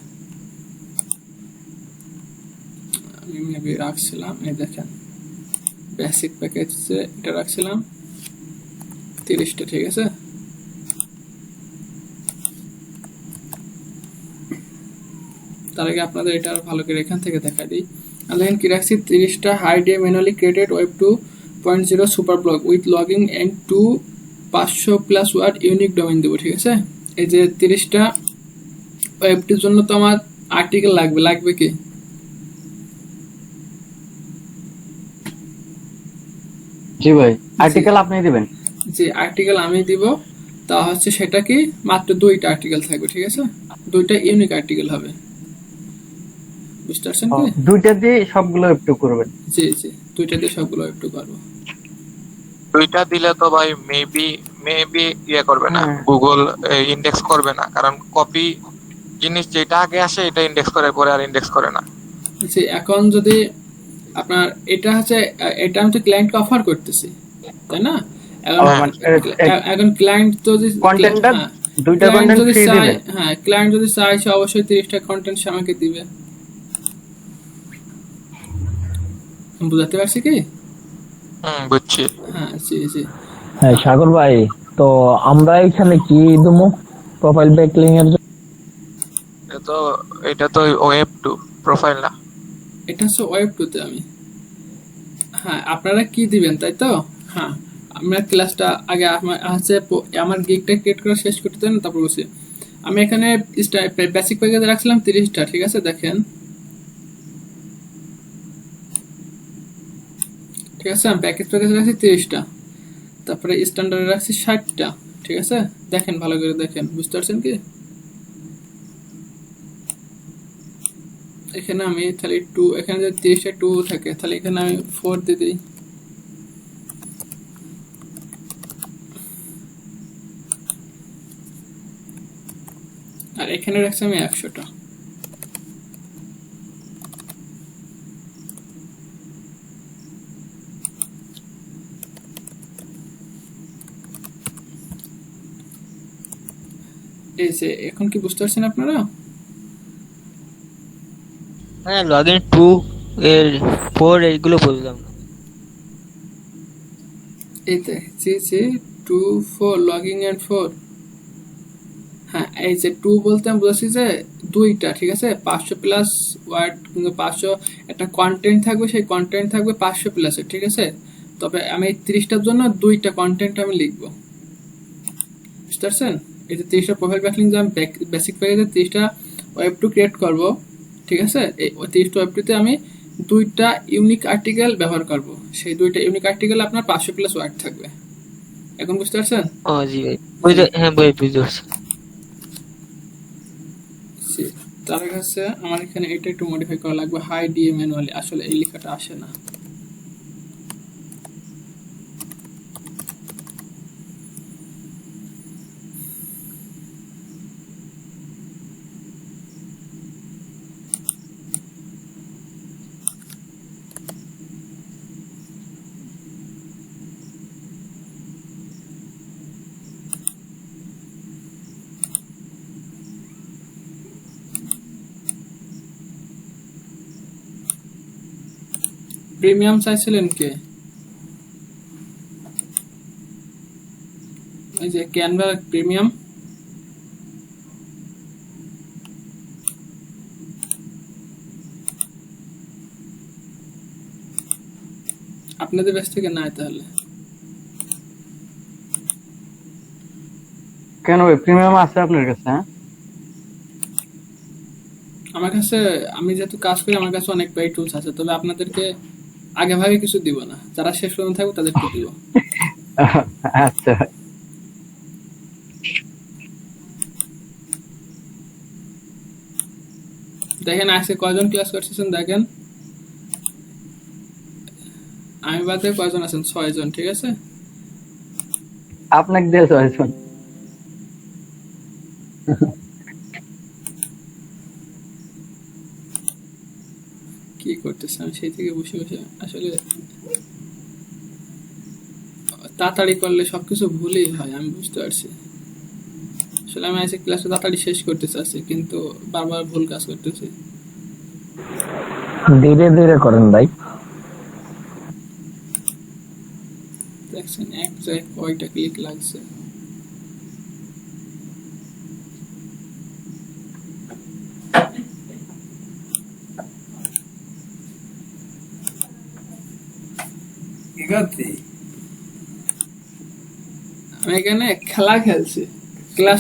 আমি মেবি রাখছিলাম, এই দেখেন বেসিক প্যাকেজ এটা রাখছিলাম 30টা, ঠিক আছে? তার আগে আপনাদের এটা ভালো করে এখান থেকে দেখা দিই। আমি দেখেন কি রাখছি, 30টা high DA manually created web 2.0 super blog with logging and 500+ word unique domain দেবো, ঠিক আছে? এই যে 30টা ওয়েবটির জন্য তো আমার আর্টিকেল লাগবে কি? জি ভাই, আর্টিকেল আপনি দিবেন? যে আর্টিকেল আমি দিব তা হচ্ছে সেটা কি মাত্র 2টা আর্টিকেল থাকবে, ঠিক আছে? 2টা ইউনিক আর্টিকেল হবে, বুঝতে পারছেন কি? দুইটা দিয়ে সবগুলো একটু করবেন? জি 2টা দিয়ে সবগুলো একটু করবো। 2টা দিলে তো ভাই মেবি ইয়ে করবে না, গুগল ইন্ডেক্স করবে না, কারণ কপি জিনিস যেটা আগে আসে এটা ইন্ডেক্স করে, পরে আর ইন্ডেক্স করে না। যে এখন যদি আপনার এটা হচ্ছে, এটা আমি তো ক্লায়েন্টকে অফার করতেছি, তাই না? এখন ক্লায়েন্ট তো কন্টেন্টটা দুইটা ক্লায়েন্ট কন্টেন্ট যদি ফ্রি চায়, দিবেন? হ্যাঁ ক্লায়েন্ট যদি চায় সে অবশ্যই 30টা কন্টেন্ট আমাকে দিবে। বুঝাতে পারছি কি? বুঝছি। হ্যাঁ জি। হ্যাঁ সাগর ভাই, তো আমরা এখানে কি দেবো প্রোফাইল ব্যাকলিং এর জন্য? এটা তো ওয়েব 2 প্রোফাইল না, এটা হচ্ছে ওয়েব 2তে আমি। হ্যাঁ আপনারা কি দিবেন তাই তো? হ্যাঁ আমরা ক্লাসটা আগে আমার গিগটা ক্রিয়েট করা শেষ করতে দেন, তারপর বসে আমি এখানে বেসিক প্যাকেজ রাখছিলাম 30টা, ঠিক আছে? দেখেন, ঠিক আছে? আমি প্যাকেজ রাখছি 30টা, তারপরে স্ট্যান্ডার্ড রাখছি 60টা, ঠিক আছে? দেখেন ভালো করে দেখেন, বুঝতে পারছেন কি? এখানে আমি তাহলে 2, এখানে যদি 30টা 2 থাকে তাহলে এখানে আমি 4 দিয়ে দিই। আর এখানে রাখছি আমি 100টা। এই যে এখন কি বুঝতে পারছেন আপনারা? হ্যাঁ, লগইন 2 এর 4 এগুলো বুঝলাম না। এই যে 2 4 লগইন এন্ড 4, হ্যাঁ এই যে 2 বলতে আমি বুঝাচ্ছি যে 2টা, ঠিক আছে? 500+ ওয়ার্ড কিংবা 500 একটা কন্টেন্ট থাকবে, সেই কন্টেন্ট থাকবে 500+ এর, ঠিক আছে? তবে আমি 30টার জন্য 2টা কন্টেন্ট আমি লিখবো, বুঝতে পারছেন? এই যে 30টা প্রোফাইল ব্যাকলিং যে আমি বেসিক প্যাকেজে 30টা ওয়েব 2 ক্রিয়েট করব, ঠিক আছে? এই 30টা ওয়েব 2তে আমি 2টা ইউনিক আর্টিকেল ব্যবহার করব, সেই 2টা ইউনিক আর্টিকেল আপনার 500+ ওয়ার্ড থাকবে। এখন বুঝতে পারছেন? ও জি ভাই, বুঝতে পারছি। তার কাছে আমার এখানে এটা একটু মডিফাই করা লাগবে, হাই ডিএ ম্যানুয়ালি, আসলে এই লেখাটা আসে না। প্রিমিয়াম চাইছিলেন কে? এই যে ক্যানভা প্রিমিয়াম, আপনাদের বেশ থেকে নাই তাহলে? কেন ভাই, প্রিমিয়াম আছে আপনার কাছে? হ্যাঁ আমার কাছে, আমি যেহেতু কাজ করি আমার কাছে অনেক পেইড টুলস আছে, তবে আপনাদেরকে আগে ভাগে কিছু দিব না, যারা শেষ পর্যন্ত থাকবে তাদেরকে দিব। আচ্ছা দেখেন আজকে কয়জন ক্লাস করতেছেন দেখেন, আমি বাদে কয়জন আছেন? 6 জন, ঠিক আছে। আপনাকে দিয়ে চয়েছেন। কি করতেছে আমি সেই থেকে বসে বসে আসলে তাড়াতাড়ি করলে সবকিছু ভুলই হয়, আমি বুঝতে পারছি। আসলে আমি আজকে ক্লাসটা তাড়াতাড়ি শেষ করতে চাচ্ছি, কিন্তু বারবার ভুল কাজ করতেছি। ধীরে ধীরে করেন ভাই। দেখছেন এক জায়গায় কয়টা ক্লিক লাগছে। আমি এখানে খেলা খেলছি, ক্লাস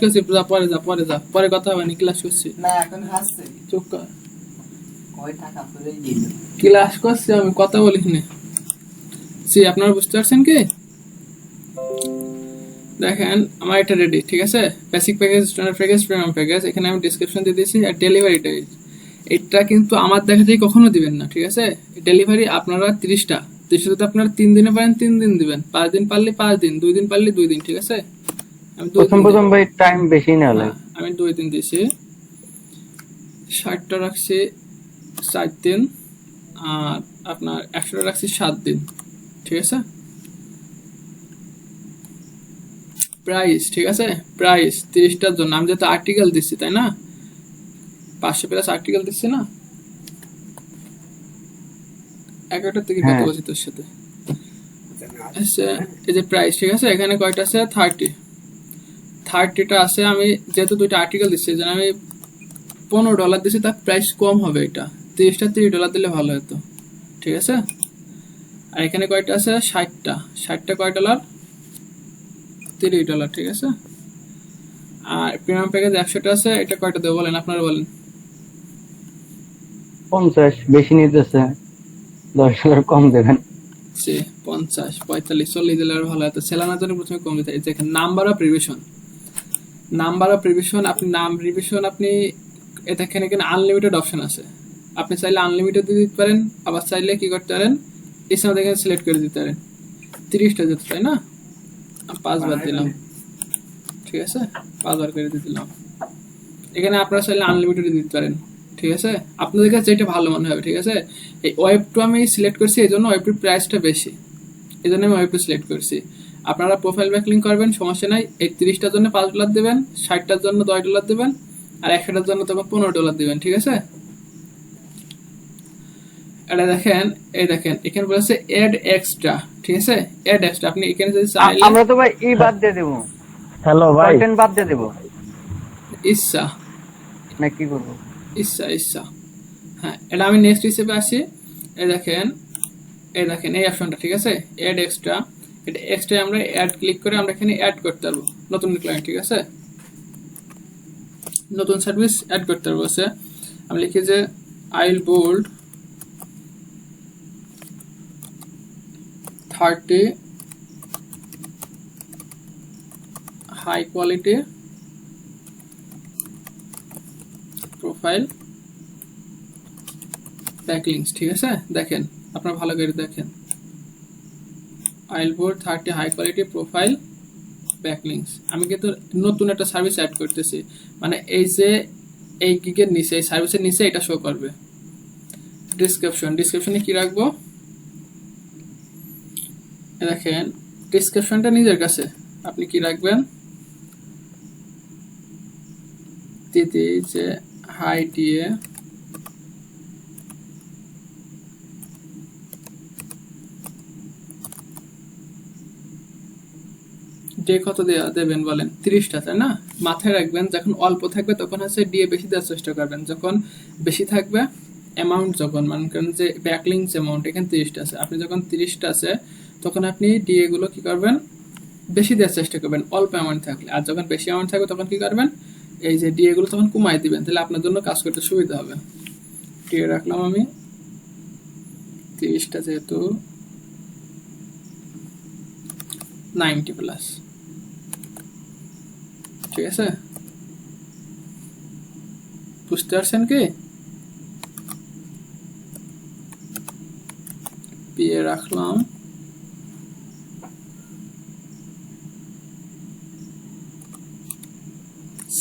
করছি, পরে যা পরে কথা হবে না, ক্লাস করছি। চুপ কর, ক্লাস করছি আমি, কথা বলিস না। আপনারা বুঝতে পারছেন কি? দেখেন আমার এটা রেডি, ঠিক আছে। Basic package, standard package, premium package, এখানে আমি ডেসক্রিপশন দিয়ে দিয়েছি। আর ডেলিভারিটা এটা কিন্তু আমার দেখাতেই কখনো দিবেন না, ঠিক আছে। ডেলিভারি আপনারা 30টা যদি আপনারা 3 দিনে পারেন 3 দিন দিবেন, 5 দিন পারলে 5 দিন, 2 দিন পারলে 2 দিন, ঠিক আছে। আমি 2 দিন প্রথম ভাই টাইম বেশি না লাগে। আমি 2 দিন দিয়েছি। 60টা রাখছি 4 দিন, আর আপনার 100টা রাখছি 7 দিন, ঠিক আছে। প্রাইস, ঠিক আছে, প্রাইস 30টার জন্য আমি যেহেতু আর্টিকেল দিচ্ছি, তাই না, 500 প্লাস আর্টিকেল দিচ্ছি না, 11টা থেকে কত বলছি তোর সাথে। আচ্ছা এই যে প্রাইস, ঠিক আছে, এখানে কয়টা আছে? 30টা আছে। আমি যেহেতু 2টা আর্টিকেল দিচ্ছি, যেন আমি $15 দিচ্ছি, তার প্রাইস কম হবে। এটা 30টা $30 দিলে ভালো হতো, ঠিক আছে। আর এখানে কয়টা আছে? 60টা কয় ডলার? $30, ঠিক আছে। আর প্রিমিয়াম প্যাকেজ 100টা আছে, এটা কয়টা দেবো বলেন, আপনারা বলেন। 50 বেশি নিতেছে, $10 কম দেবেন। 50, 45, 40 দিলে আর ভালো হতো। সেলানার জন্য প্রথমে কম দিতে হয়। দেখেন নাম্বার অফ রিভিশন, আপনি আপনি দেখেন এখানে আনলিমিটেড অপশন আছে। আপনি চাইলে আনলিমিটেড দিয়ে দিতে পারেন, আবার চাইলে কি করতে পারেন, এখানে দেখেন সিলেক্ট করে দিতে পারেন। 30টা যেতে, তাই না, 5 বার দিলাম, ঠিক আছে, 5 বার করে দিয়ে দিলাম। এখানে আপনারা চাইলে আনলিমিটেড দিতে পারেন, ঠিক আছে, আপনাদের কাছে যেটা ভালো মনে হবে, ঠিক আছে। এই ওয়েব 2 আমি সিলেক্ট করছি, এই জন্য ওয়েব 2 প্রাইসটা বেশি, এই জন্য আমি ওয়েব 2 সিলেক্ট করছি। আপনারা প্রোফাইল ব্যাকলিংক করবেন, সমস্যা নাই। এই 30টার জন্য $5 দেবেন, 60টার জন্য $10 দেবেন, আর 100টার জন্য তখন $15 দিবেন, ঠিক আছে। এটা দেখেন, এই দেখেন এখানে বলেছে অ্যাড এক্সট্রা, ঠিক আছে, অ্যাড এক্সট্রা। আপনি এখানে যদি চাইলে আমরা তো ভাই ই বাদ দিয়ে দেবো, হ্যালো ভাই, কন্টেন্ট বাদ দিয়ে দেবো ইচ্ছা না কি করবো? ইচ্ছা হ্যাঁ, এটা আমি নেক্সট হিসেবে আসি। এই দেখেন এই অপশনটা, ঠিক আছে, অ্যাড এক্সট্রা। এটা এক্সট্রা আমরা অ্যাড ক্লিক করে আমরা এখানে অ্যাড করতে পারবো নতুন ক্লায়েন্ট, ঠিক আছে, নতুন সার্ভিস অ্যাড করতে পারবো। আমি লিখি যে I'll build 30 high quality profile backlinks, ঠিক আছে। দেখেন আপনারা ভালো করে দেখেন, I'll build 30 high quality profile backlinks. আমি কিন্তু নতুন একটা সার্ভিস অ্যাড করতেছি, মানে এই যে এই গিগের নিচে, এই সার্ভিসের নিচে এটা শো করবে। ডিসক্রিপশনে কি রাখবো? দেখেন ডিসক্রিপশনটা নিজের কাছে, আপনি কি রাখবেন? দিদি যে হাই দিয়ে ডে কত দেবেন বলেন? 30টা, তাই না। মাথায় রাখবেন যখন অল্প থাকবে তখন হচ্ছে ডিএ বেশি দেওয়ার চেষ্টা করবেন, যখন বেশি থাকবে অ্যামাউন্ট, যখন মনে করেন যে ব্যাকলিংস অ্যামাউন্ট এখানে 30টা আছে, আপনি যখন 30টা আছে তখন আপনি ডিএ গুলো কি করবেন? বেশি দেওয়ার চেষ্টা করবেন অল্প অ্যামাউন্ট থাকলে। আর যখন বেশি অ্যামাউন্ট থাকবে তখন কি করবেন? এই যে ডিএ গুলো তখন কমাই দিবেন, তাহলে আপনার জন্য কাজ করতে সুবিধা হবে। ডিএ রাখলাম আমি 30টা যেহেতু 90 প্লাস, ঠিক আছে? বুঝতে পারছেন কি? পিএ রাখলাম,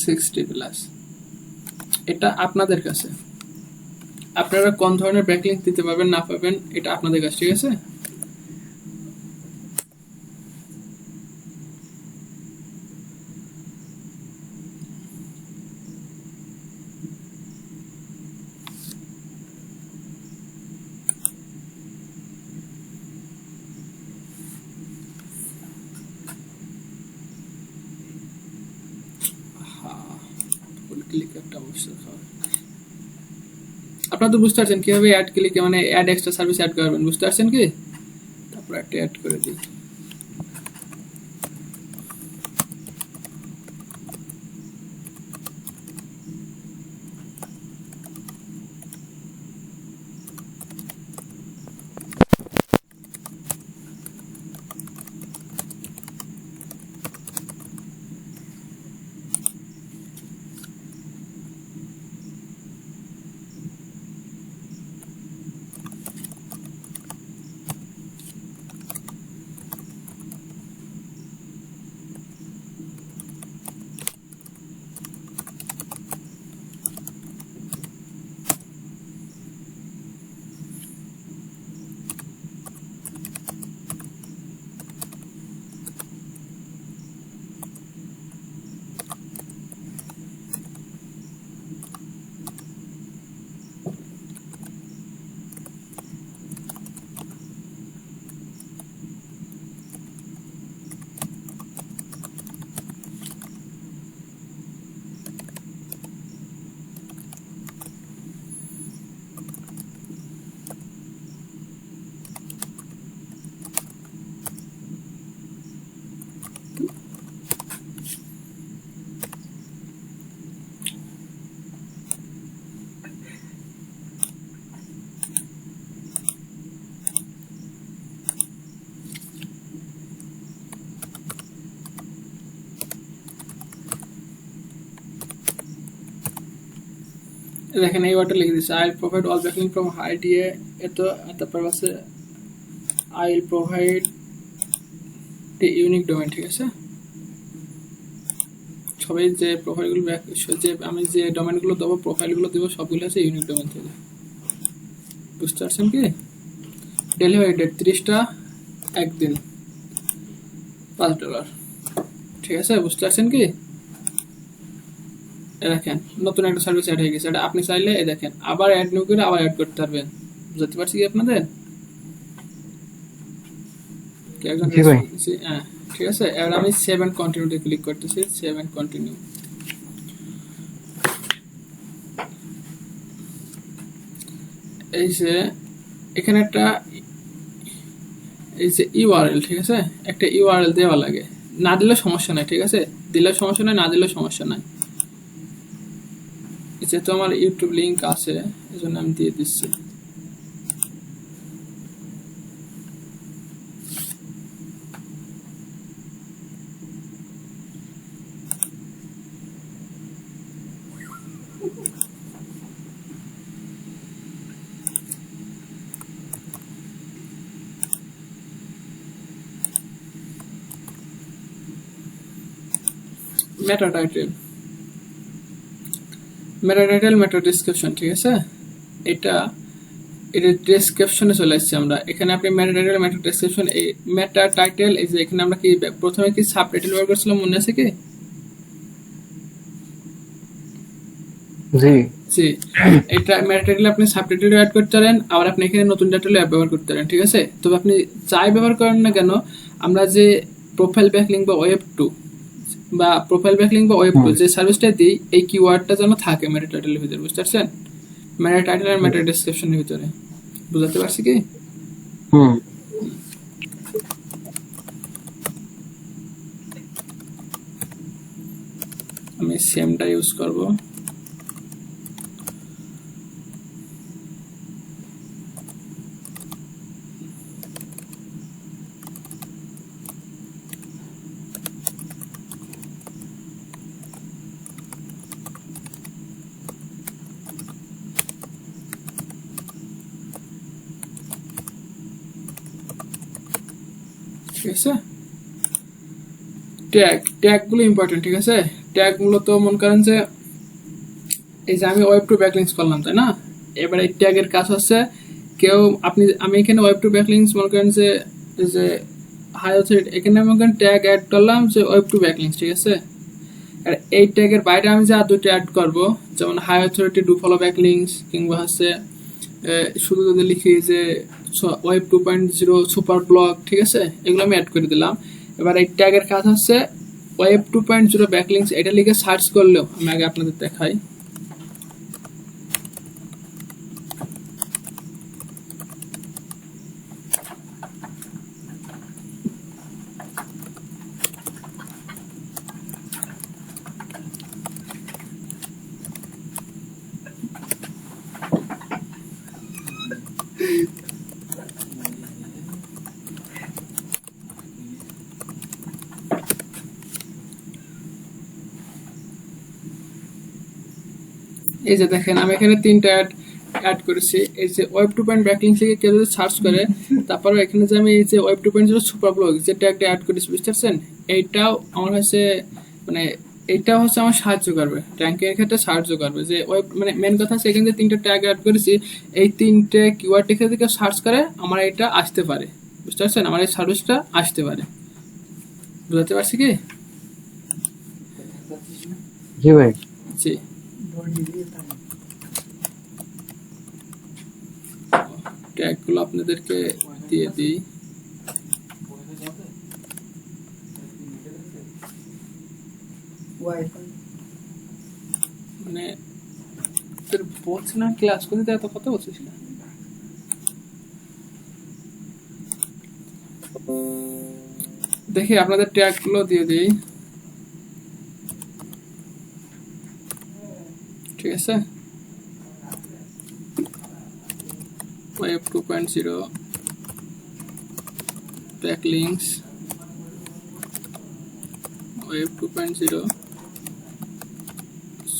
+60। এটা আপনাদের কাছে, আপনারা কোন ধরনের ব্যাকলিংক দিতে পারবেন না পাবেন এটা আপনাদের কাছে, ঠিক আছে? ক্লিক একটা অবশ্যই খাবে। আপনারা তো বুঝতে পারছেন কিভাবে অ্যাড ক্লিকে মানে অ্যাড এক্সট্রা সার্ভিস অ্যাড করবেন, বুঝতে পারছেন কি? তারপর একটা অ্যাড করে দিই। দেখেন এই ওয়ার্ডটা লিখে দিচ্ছে, I will provide all backlink from high DA এত, তারপর আছে I will provide the unique domain, ঠিক আছে? সবাই যে প্রোফাইলগুলো যে আমি যে ডোমেইনগুলো দেবো, প্রোফাইলগুলো দেবো সবগুলো আছে ইউনিক ডোমেইন থেকে, বুঝতে পারছেন কি? ডেলিভারি ডেট 30টা, একদিন, $5, ঠিক আছে? বুঝতে পারছেন কি? দেখেন নতুন একটা সার্ভিস অ্যাড হয়ে গেছে, এটা আপনি চাইলে এই দেখেন আবার অ্যাড নিউ করে আবার অ্যাড করতে পারবেন, বুঝতে পারছি কি আপনাদের? হ্যাঁ ঠিক আছে। এবার আমি 7 কন্টিনিউতে ক্লিক করতেছি, 7 কন্টিনিউ। এই যে এখানে একটা এই যে ইউআরএল, ঠিক আছে? একটা ইউআরএল দেওয়া লাগে, না দিলে সমস্যা নাই, ঠিক আছে? দিলে সমস্যা নাই, না দিলে সমস্যা নাই। যেহেতু আমার ইউটিউব লিংক আছে এজন্য আমি দিয়ে দিচ্ছি। মেটা টাইটেল, মেটা ডেসক্রিপশন, ঠিক আছে? এটা ডেসক্রিপশনে চলে আসছে আমরা এখানে। আপনি মেটা টাইটেল, মেটা ডেসক্রিপশন, এই মেটা টাইটেল, এই যে এখানে আমরা কি প্রথমে কি সাব টাইটেল ব্যবহার করছিলাম, মনে আছে কি? জি জি, এটা মেটা টাইটেল আপনি সাব টাইটেল অ্যাড করতে পারেন, আবার আপনি এখানে নতুন টাইটেল ব্যবহার করতে পারেন, ঠিক আছে? তবে আপনি যাই ব্যবহার করেন না কেন, আমরা যে প্রোফাইল ব্যাকলিংক বা ওয়েব 2 বা প্রোফাইল ব্যাকলিংক বা ওয়েব 2 যে সার্ভিসটা দিই, এই কিওয়ার্ডটা যেন থাকে মেটা টাইটেলের ভিতরে, বুঝতে পারছেন? মেটা টাইটেল আর মেটা ডেসক্রিপশনের ভিতরে, বুঝাতে পারছি কি? আমি সেমটা ইউজ করব। ঠিক আছে। ট্যাগ গুলো ইম্পর্টেন্ট, ঠিক আছে। ট্যাগ মূলত মনে করেন যে এই যে আমি ওয়েব টু ব্যাকলিংস করলাম, তাই না? এবার এই ট্যাগের কাজ হচ্ছে আমি এখানে ওয়েব টু ব্যাকলিংস মনে করেন যে হাই অথরিটি, এখানে মনে করেন ট্যাগ অ্যাড করলাম যে ওয়েব টু ব্যাকলিংস, ঠিক আছে। আর এই ট্যাগের বাইরে আমি যে আর দুটো অ্যাড করব, যেমন high authority do follow backlinks, কিংবা হচ্ছে শুধু যদি লিখি যে ওয়েব 2.0 সুপার ব্লগ, ঠিক আছে, এগুলো আমি অ্যাড করে দিলাম। এবার এই ট্যাগের কাজ হচ্ছে ওয়েব 2.0 ব্যাকলিংস, এটা লিখে সার্চ করলেও, আমি আগে আপনাদের দেখাই। এই যে দেখেন আমি এখানে তিনটা অ্যাড করেছি। এই যে ওয়েব 2.0 ব্যাকলিংস লিখে কেউ যদি সার্চ করে, তারপর এখানে যে আমি এই যে ওয়েব 2.0 সুপার ব্লগ যে ট্যাগটা অ্যাড করেছি, বুঝতে পারছেন? এইটাও আমার হচ্ছে মানে এইটাও হচ্ছে আমার সাহায্য করবে, ট্যাঙ্কের ক্ষেত্রে সাহায্য করবে। যে ওয়েব মানে মেন কথা হচ্ছে এখানে যে তিনটা ট্যাগ অ্যাড করেছি, এই তিনটে কিওয়ার্ড লিখে যদি কেউ সার্চ করে আমার এটা আসতে পারে, বুঝতে পারছেন? আমার এই সার্ভিসটা আসতে পারে। বুঝতে পারছি কি? জি ভাই। জি। ট্যাগগুলো আপনাদেরকে দিয়ে দিই। মানে তোর বলছে না ক্লাস করতে, এত কথা বলছিস না। দেখি আপনাদের ট্যাগগুলো দিয়ে দিই, ঠিক আছে। Web 2.0 backlinks, web 2.0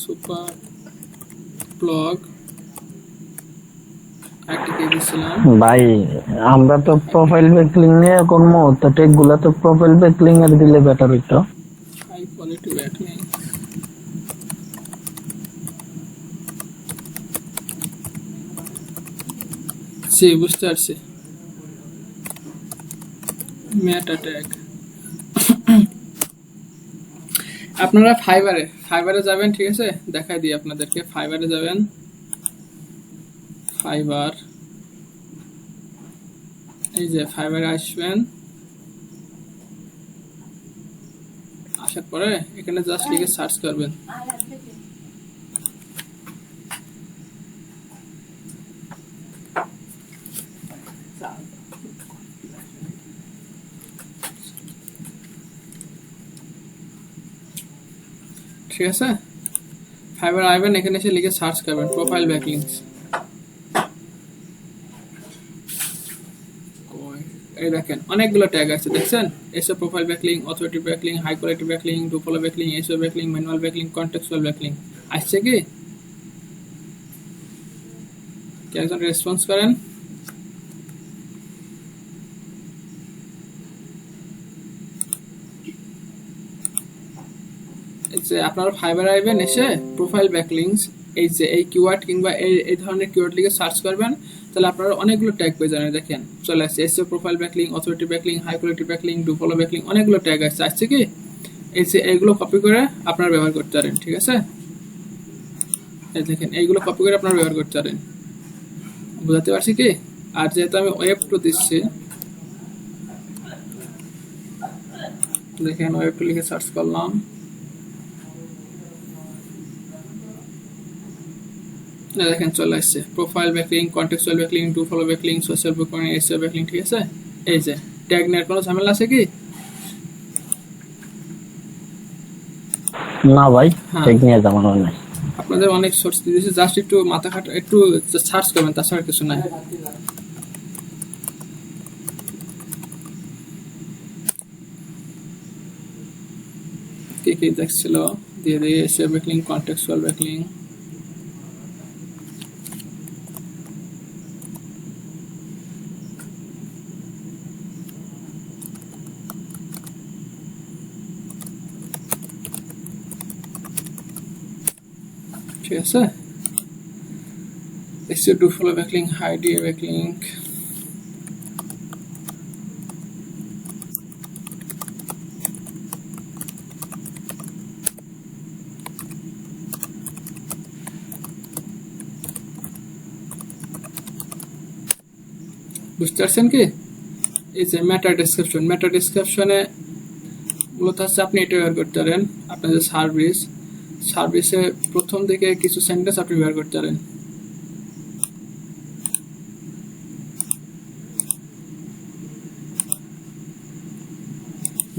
super blog, একটা দিয়ে দিছিলাম। ভাই আমরা তো প্রোফাইল ব্যাকলিং নিয়ে করবো, তো ট্যাগ গুলা তো প্রোফাইল ব্যাকলিং এর দিলে বেটার হইতো। হাই কোয়ালিটি ব্যাকলিং, জি বুঝতে পারছি। মেটা ট্যাগ আপনারা ফাইবারে যাবেন, ঠিক আছে, দেখাই দিই আপনাদেরকে। ফাইবারে যাবেন, ফাইবার, এই যে ফাইবারে আসবেন, আসার পরে এখানে জাস্ট লিখে সার্চ করবেন। ঠিক আছে, ফাইবার আসবেন, এখানে এসে লিখে সার্চ করবেন প্রোফাইল ব্যাকলিংস। এই দেখেন অনেকগুলো ট্যাগ আছে, দেখছেন? SEO profile backlink, authority backlink, high quality backlink, do follow backlink, SEO backlink, manual backlink, contextual backlink. আসছে কি? একজন রেসপন্স করেন। যে আপনারা ফাইবার আইবেন, এসে প্রোফাইল ব্যাকলিংস এই যে এই কিওয়ার্ড কিংবা এই ধরনের কিওয়ার্ড লিখে সার্চ করবেন, তাহলে আপনারা অনেকগুলো ট্যাগ পেয়ে যাবেন। দেখেন চলে আসছে SEO profile backlink, authority backlink, high quality backlink, do follow backlink, অনেকগুলো ট্যাগ আসছে। আসছে কি? এই যে এইগুলো কপি করে আপনারা ব্যবহার করতে পারেন, ঠিক আছে। এই দেখেন এইগুলো কপি করে আপনারা ব্যবহার করতে পারেন। বুঝাতে পারছি কি? আর যেহেতু আমি ওয়েব টু দিচ্ছি, দেখেন ওয়েব টু লিখে সার্চ করলাম, দেখেন চলে আসছে profile backlink, contextual backlink, do follow backlink, social backlink, SEO backlink, ঠিক আছে। এই যে ট্যাগ নেওয়ার কোনো ঝামেলা আছে কি? না ভাই, হ্যাঁ। ট্যাগ নিয়ে যাওয়ার নাই। আপনাদের অনেক সোর্স দিয়েছে, জাস্ট একটু মাথা খাটা, একটু সার্চ করবেন, তাছাড়া কিছু নাই। কি কি দেখছিল দিয়ে দিয়ে, এসইও ব্যাকলিং, কন্টেক্সচুয়াল ব্যাকলিং, ঠিক আছে SEO to follow backlink hide a backlink বুঝতে পারছেন কি এই যে মেটা ডেসক্রিপশনে মূলত হচ্ছে আপনি এটা ব্যবহার করতে পারেন আপনার যে সার্ভিসে প্রথম দিকে কিছু সেন্টেন্স আপনি ব্যবহার করতে পারেন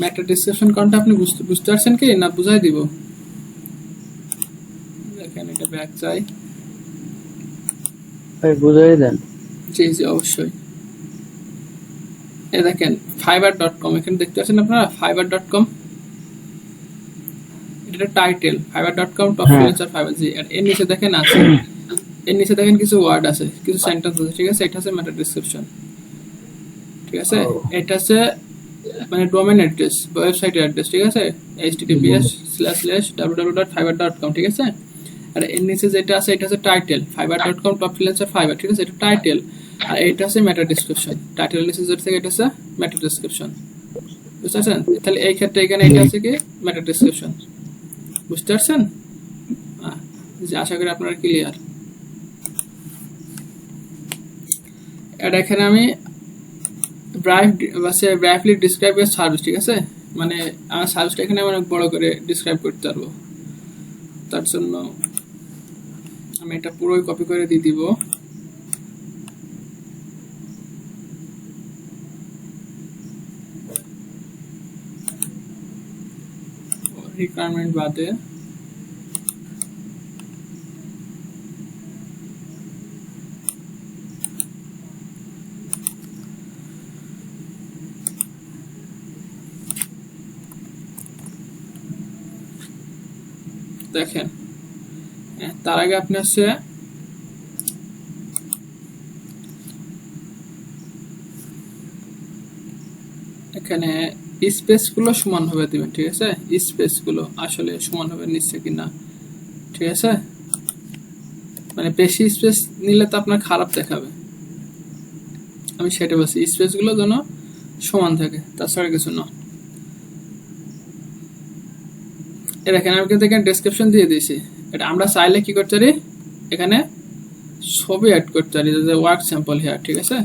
মেটা ডেসক্রিপশন কোনটা আপনি বুঝতে পারছেন কি না বুঝাই দিব দেখেন এটা ব্যাক চাই ভাই বুঝাই দেন জি জি অবশ্যই এই দেখেন fiverr.com এখানে দেখতে পাচ্ছেন আপনারা fiverr.com এটা title fiverr.com top freelancer Fiverr জি আর এর নিচে দেখেন আছে এর নিচে দেখেন কিছু ওয়ার্ড আছে কিছু সেন্টেন্স আছে ঠিক আছে এটা হচ্ছে মেটা ডেসক্রিপশন ঠিক আছে এটা হচ্ছে মানে ডোমেইন অ্যাড্রেস ওয়েবসাইট অ্যাড্রেস ঠিক আছে https://www.fiverr.com ঠিক আছে আর এর নিচে যেটা আছে এটা হচ্ছে title fiverr.com top freelancer fibre ঠিক আছে এটা টাইটেল আর এটা হচ্ছে মেটা ডেসক্রিপশন টাইটেল নিচে যেটা থেকে এটা হচ্ছে মেটা ডেসক্রিপশন বুঝতে পারছেন তাহলে এই ক্ষেত্রে এখানে এটা আছে কি মেটা ডেসক্রিপশন বুঝতে পারছেন যে আশা করি আপনারা ক্লিয়ার এটা এখানে আমি ব্রাইভলি ডিসক্রাইব এর সার্ভিস ঠিক আছে মানে আমার সার্ভিসটা এখানে অনেক বড় করে ডিসক্রাইব করতে পারবো তার জন্য আমি এটা পুরোই কপি করে দিয়ে দিব রিকোয়ারমেন্ট বাদে দেখেন তার আগে আপনি হচ্ছে এখানে স্পেস গুলো সমান ভাবে দিবেন ঠিক আছে স্পেস গুলো আসলে সমান ভাবে নিচ্ছে কিনা ঠিক আছে মানে বেশি স্পেস নিলে তো আপনার খারাপ দেখাবে আমি সেটা বলছি স্পেস গুলো যেন সমান থাকে তাছাড়া কিছু না এখানে আমি কিন্তু এখানে ডেসক্রিপশন দিয়ে দিয়েছি এটা আমরা চাইলে কি করতে পারি এখানে ছবি অ্যাড করতে পারি যে ওয়ার্ক স্যাম্পল হিয়ার ঠিক আছে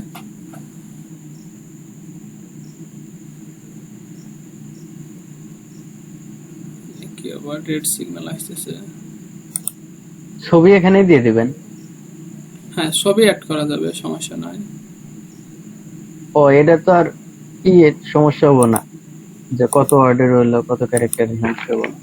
কি আবার রেড সিগন্যাল আসছে ছবি এখানে দিয়ে দিবেন হ্যাঁ ছবি অ্যাড করা যাবে সমস্যা নাই ও এটা তো আর সমস্যা হবে না যে কত ওয়ার্ডের হলো কত ক্যারেক্টার সমস্যা হবে না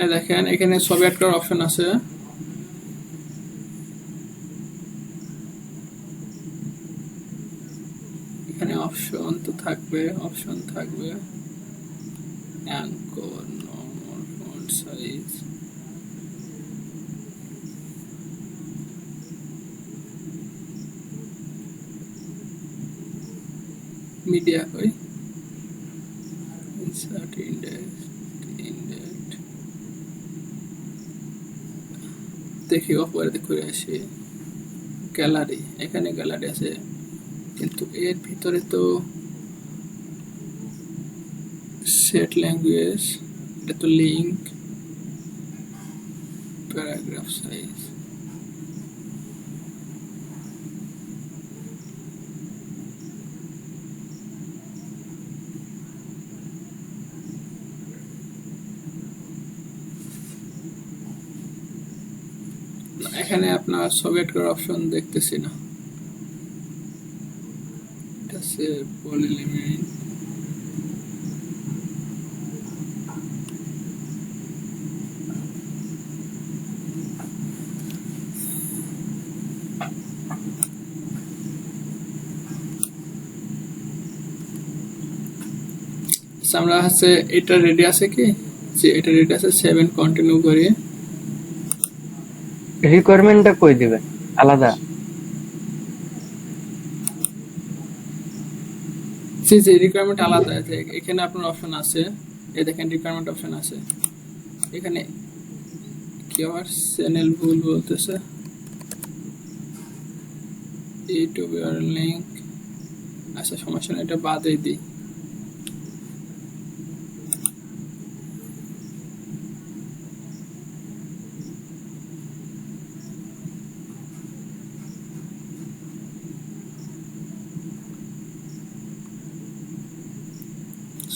এই দেখেন এখানে ছবি অ্যাড করার অপশন আছে এখানে অপশন থাকবে anchor normal font size media কই ইনসার্ট ইন্ডেক্স দেখি উপরে দেখে আসি গ্যালারি এখানে গ্যালারি আছে কিন্তু এর ভিতরে তো সেট ল্যাঙ্গুয়েজ এটা তো লিংক প্যারাগ্রাফ সাইজ এখানে আপনার ছবি অ্যাড করার অপশন দেখতেছি না এটা আছে পলিলিমিট আমরা হচ্ছে এটা রেডি আছে কি যে এটা রেডি আছে 7 কন্টিনিউ করি রিকোয়ারমেন্টটা কই দিবেন আলাদা যে যে রিকোয়ারমেন্ট আলাদা আছে, এখানে আপনার অপশন আছে, এই দেখেন রিকোয়ারমেন্ট অপশন আছে এখানে। কি আমার চ্যানেল ভুল বলতেছে, ইউটিউব লিংক। আচ্ছা সমস্যা নেই, এটা বাদই দিই।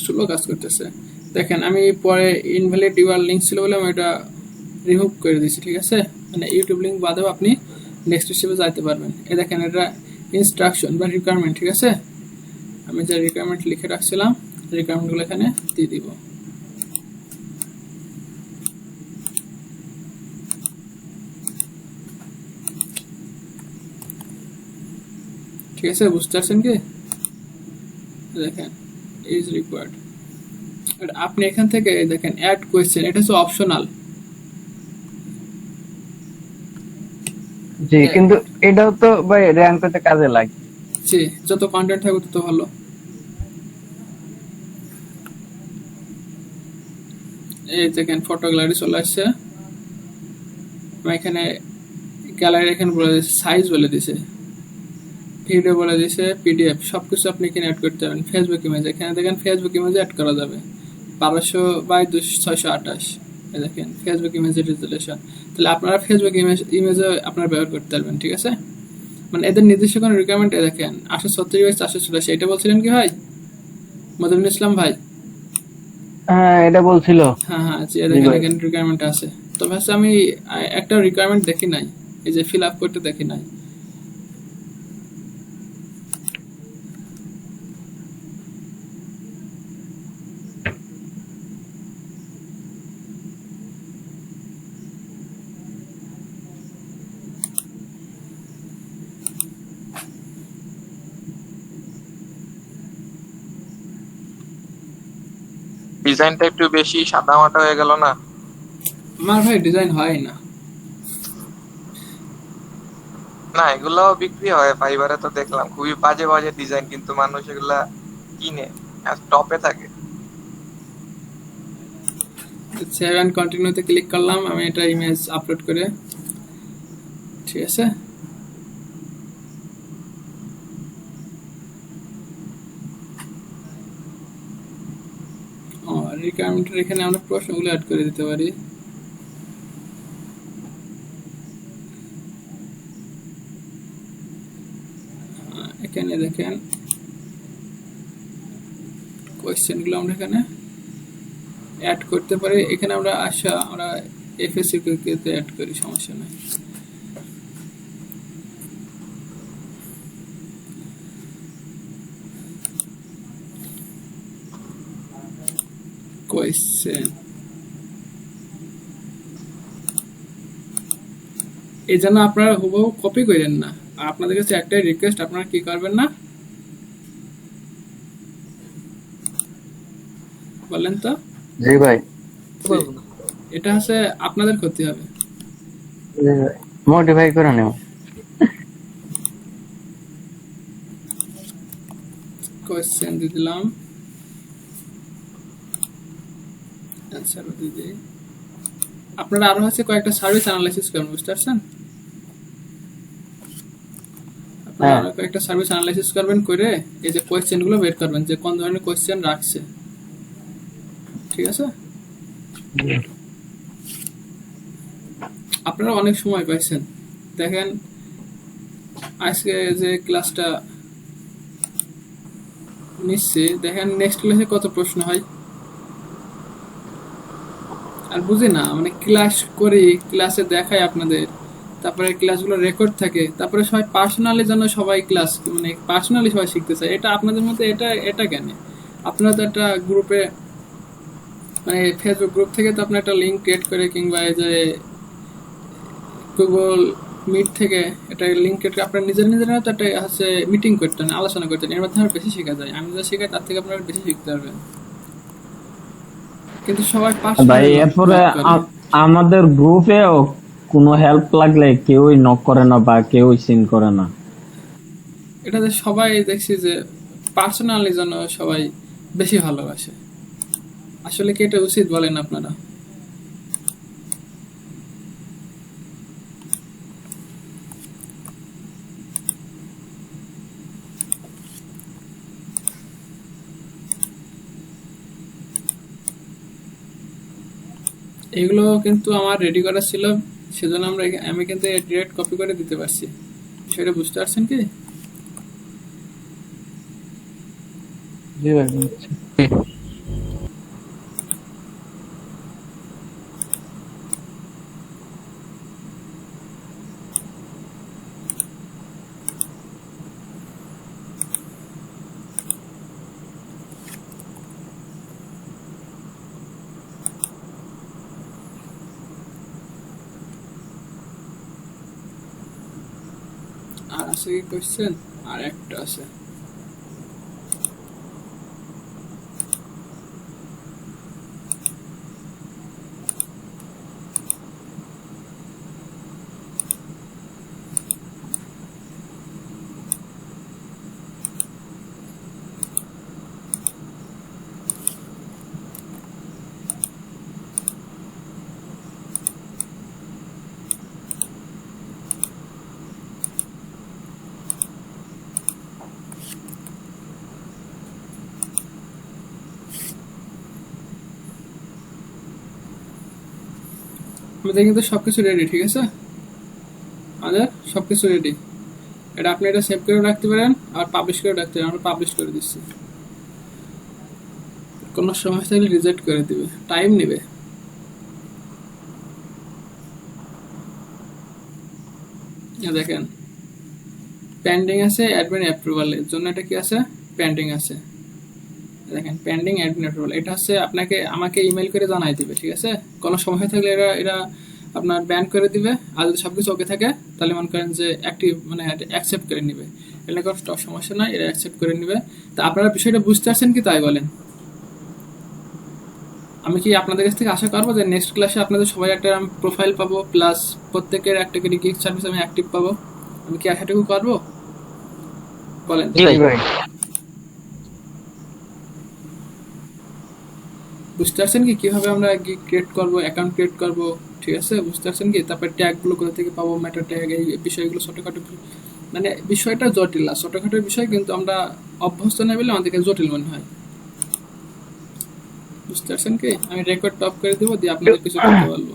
স্লো কাজ করতেছে। দেখেন আমি পরে ইনভ্যালিড ইউআর লিংক ছিল বলে আমি এটা রিমুভ করে দিয়েছি, ঠিক আছে? মানে ইউটিউব লিংক বাদেও আপনি নেক্সট হিসেবে যাইতে পারবেন। এই দেখেন এটা ইনস্ট্রাকশন বা রিকোয়ারমেন্ট, ঠিক আছে? আমি যে রিকোয়ারমেন্ট লিখে রাখছিলাম রিকোয়ারমেন্টগুলো এখানে দিয়ে দিব। ঠিক আছে, বুঝতে পারছেন কি? দেখেন ইজ রিকোয়ার্ড। আপনি এখান থেকে দেখেন অ্যাড কোয়েশ্চেন, এটা হচ্ছে অপশনাল। জি, কিন্তু এটাও তো ভাই র্যাঙ্ক করতে কাজে লাগে। জি, যত কন্টেন্ট থাকবে তত ভালো। এই দেখেন ফটো গ্যালারি চলে আসছে। আমি এখানে গ্যালারি এখানে বলে দিয়েছে, সাইজ বলে দিয়েছে, ভিডিও বলে দিয়েছে, পিডিএফ, সবকিছু আপনি এখানে অ্যাড করতে পারবেন। ফেসবুক ইমেজ, এখানে দেখেন ফেসবুক ইমেজে অ্যাড করা যাবে 1200/628। এই দেখেন ফেসবুক ইমেজের রেজুলেশন। তাহলে আপনারা ফেসবুক ইমেজে আপনারা ব্যবহার করতে পারবেন, ঠিক আছে? মানে এদের নির্দিষ্ট কোনো রিকোয়ারমেন্ট দেখেন 836/484, এটা বলছিলেন কি ভাই মদরুল ইসলাম ভাই? হ্যাঁ, এটা বলছিল। হ্যাঁ হ্যাঁ, জি দেখেন এখানে রিকোয়ারমেন্ট আছে। তবে হচ্ছে আমি একটা রিকোয়ারমেন্ট দেখি নাই, এই যে ফিল আপ করতে দেখি নাই। ডিজাইনটা একটু বেশি সাদামাটা হয়ে গেল না? আমার ভাই ডিজাইন হয় না। না, এগুলো বিক্রি হয় ফাইবারে, তো দেখলাম খুবই বাজে বাজে ডিজাইন, কিন্তু মানুষ এগুলা কিনে আর টপে থাকে। সেভ এন্ড কন্টিনিউতে ক্লিক করলাম আমি এটা ইমেজ আপলোড করে, ঠিক আছে? রিকোয়ারমেন্টের এখানে আমরা প্রশ্নগুলো অ্যাড করে দিতে পারি। এখানে দেখেন কোয়েশ্চেনগুলো আমরা এখানে অ্যাড করতে পারি। এখানে আমরা আমরা এফএসসি তে অ্যাড করি, সমস্যা নাই। কোয়েশ্চেন এই জন্য আপনারা হুবহু কপি করেন না। আপনাদের কাছে একটাই রিকোয়েস্ট, আপনারা কি করবেন না বলেন তো? জি ভাই, এটা হচ্ছে আপনাদের ক্ষতি হবে। মডিফাই করে নেব। কোয়েশ্চেন দিয়ে দিলাম, অ্যান্সার দিয়ে দিই। আপনারা আরো হচ্ছে কয়েকটা সার্ভিস অ্যানালাইসিস করবেন, বুঝতে পারছেন? আপনারা আরো কয়েকটা সার্ভিস অ্যানালাইসিস করবেন, করে এই যে কোয়েশ্চেন গুলো বের করবেন যে কোন ধরনের কোয়েশ্চেন রাখছে, ঠিক আছে? আপনারা অনেক সময় পাইছেন। দেখেন আজকে যে ক্লাসটা নিচ্ছে, দেখেন নেক্সট ক্লাসে কত প্রশ্ন হয়। আর বুঝি না, মানে ক্লাস করি, ক্লাসে দেখাই আপনাদের, তারপরে ক্লাসগুলো রেকর্ড থাকে, তারপরে সবাই পার্সোনালি যেন সবাই ক্লাস মানে পার্সোনালি সবাই শিখতে চায়। এটা আপনাদের মধ্যে এটা কেন? আপনারা তো একটা গ্রুপে মানে ফেসবুক গ্রুপ থেকে তো আপনার একটা লিঙ্ক ক্রিয়েট করে, কিংবা এই যে গুগল মিট থেকে একটা লিঙ্ক ক্রিয়েট করে আপনার নিজেরা তো একটা হচ্ছে মিটিং করতেন, আলোচনা করতেন। এর মাধ্যমে বেশি শেখা যায়। আমি যা শেখাই তার থেকে আপনারা বেশি শিখতে পারবেন। কিন্তু সবাই ভাই এরপরে আমাদের গ্রুপেও কোনো হেল্প লাগলে কেউই নক করে না বা কেউই সিন করে না। এটাতে সবাই দেখছি যে পার্সোনালি যেন সবাই বেশি ভালোবাসে। আসলে কি এটা উচিত বলেন আপনারা? এগুলো কিন্তু আমার রেডি করা ছিল, সেজন্য আমি কিন্তু ডিরেক্ট কপি করে দিতে পারছি। সেটা বুঝতে পারছেন কি? জি ভাই বুঝছি। আর আছে কি কোশ্চেন? আর একটা আছে। আমাদের কিন্তু সবকিছু রেডি, ঠিক আছে? আমাদের সবকিছু রেডি। এটা আপনি এটা সেভ করে রাখতে পারেন আর পাবলিশ করে রাখতে পারেন। আমরা পাবলিশ করে দিচ্ছি। কোনো সমস্যা হলে রিজেক্ট করে দিবে, টাইম নেবে। দেখেন পেন্ডিং আছে অ্যাডমিন অ্যাপ্রুভাল, এর জন্য এটা কি আছে? পেন্ডিং আছে। দেখেন পেন্ডিং অ্যাডমিন অ্যাপ্রুভাল, এটা হচ্ছে আমাকে ইমেল করে জানাই দিবে, ঠিক আছে? কোনো সমস্যা থাকলে এরা এরা আপনার ব্যান করে দিবে। আর যদি সবকিছু ওকে থাকে তাহলে মনে করেন যে অ্যাক্টিভ মানে অ্যাকসেপ্ট করে নিবে। এটা কোনো সমস্যা নয়, এরা অ্যাকসেপ্ট করে নিবে। তা আপনারা বিষয়টা বুঝতে পারছেন কি তাই বলেন? আমি কি আপনাদের কাছ থেকে আশা করবো যে নেক্সট ক্লাসে আপনাদের সবাই একটা প্রোফাইল পাবো, প্লাস প্রত্যেকের একটা করে গিগ সার্ভিস আমি অ্যাক্টিভ পাবো? আমি কি আশাটুকু করবো বলেন? জি ভাই। বুঝতে পারছেন কি কিভাবে আমরা গিগ ক্রিয়েট করবো, অ্যাকাউন্ট ক্রিয়েট করবো, ঠিক আছে? বুঝতে পারছেন কি? তারপর ট্যাগ গুলো কোথা থেকে পাবো, মেটা ট্যাগ, এই বিষয়গুলো ছোটখাটো, মানে বিষয়টা জটিল না, ছোটখাটো বিষয়, কিন্তু আমরা অভ্যস্ত না বলে আমাদেরকে জটিল মনে হয়। বুঝতে পারছেন কি? আমি রেকর্ড টপ করে দেবো, দিয়ে আপনাদের কিছু করতে বলবো।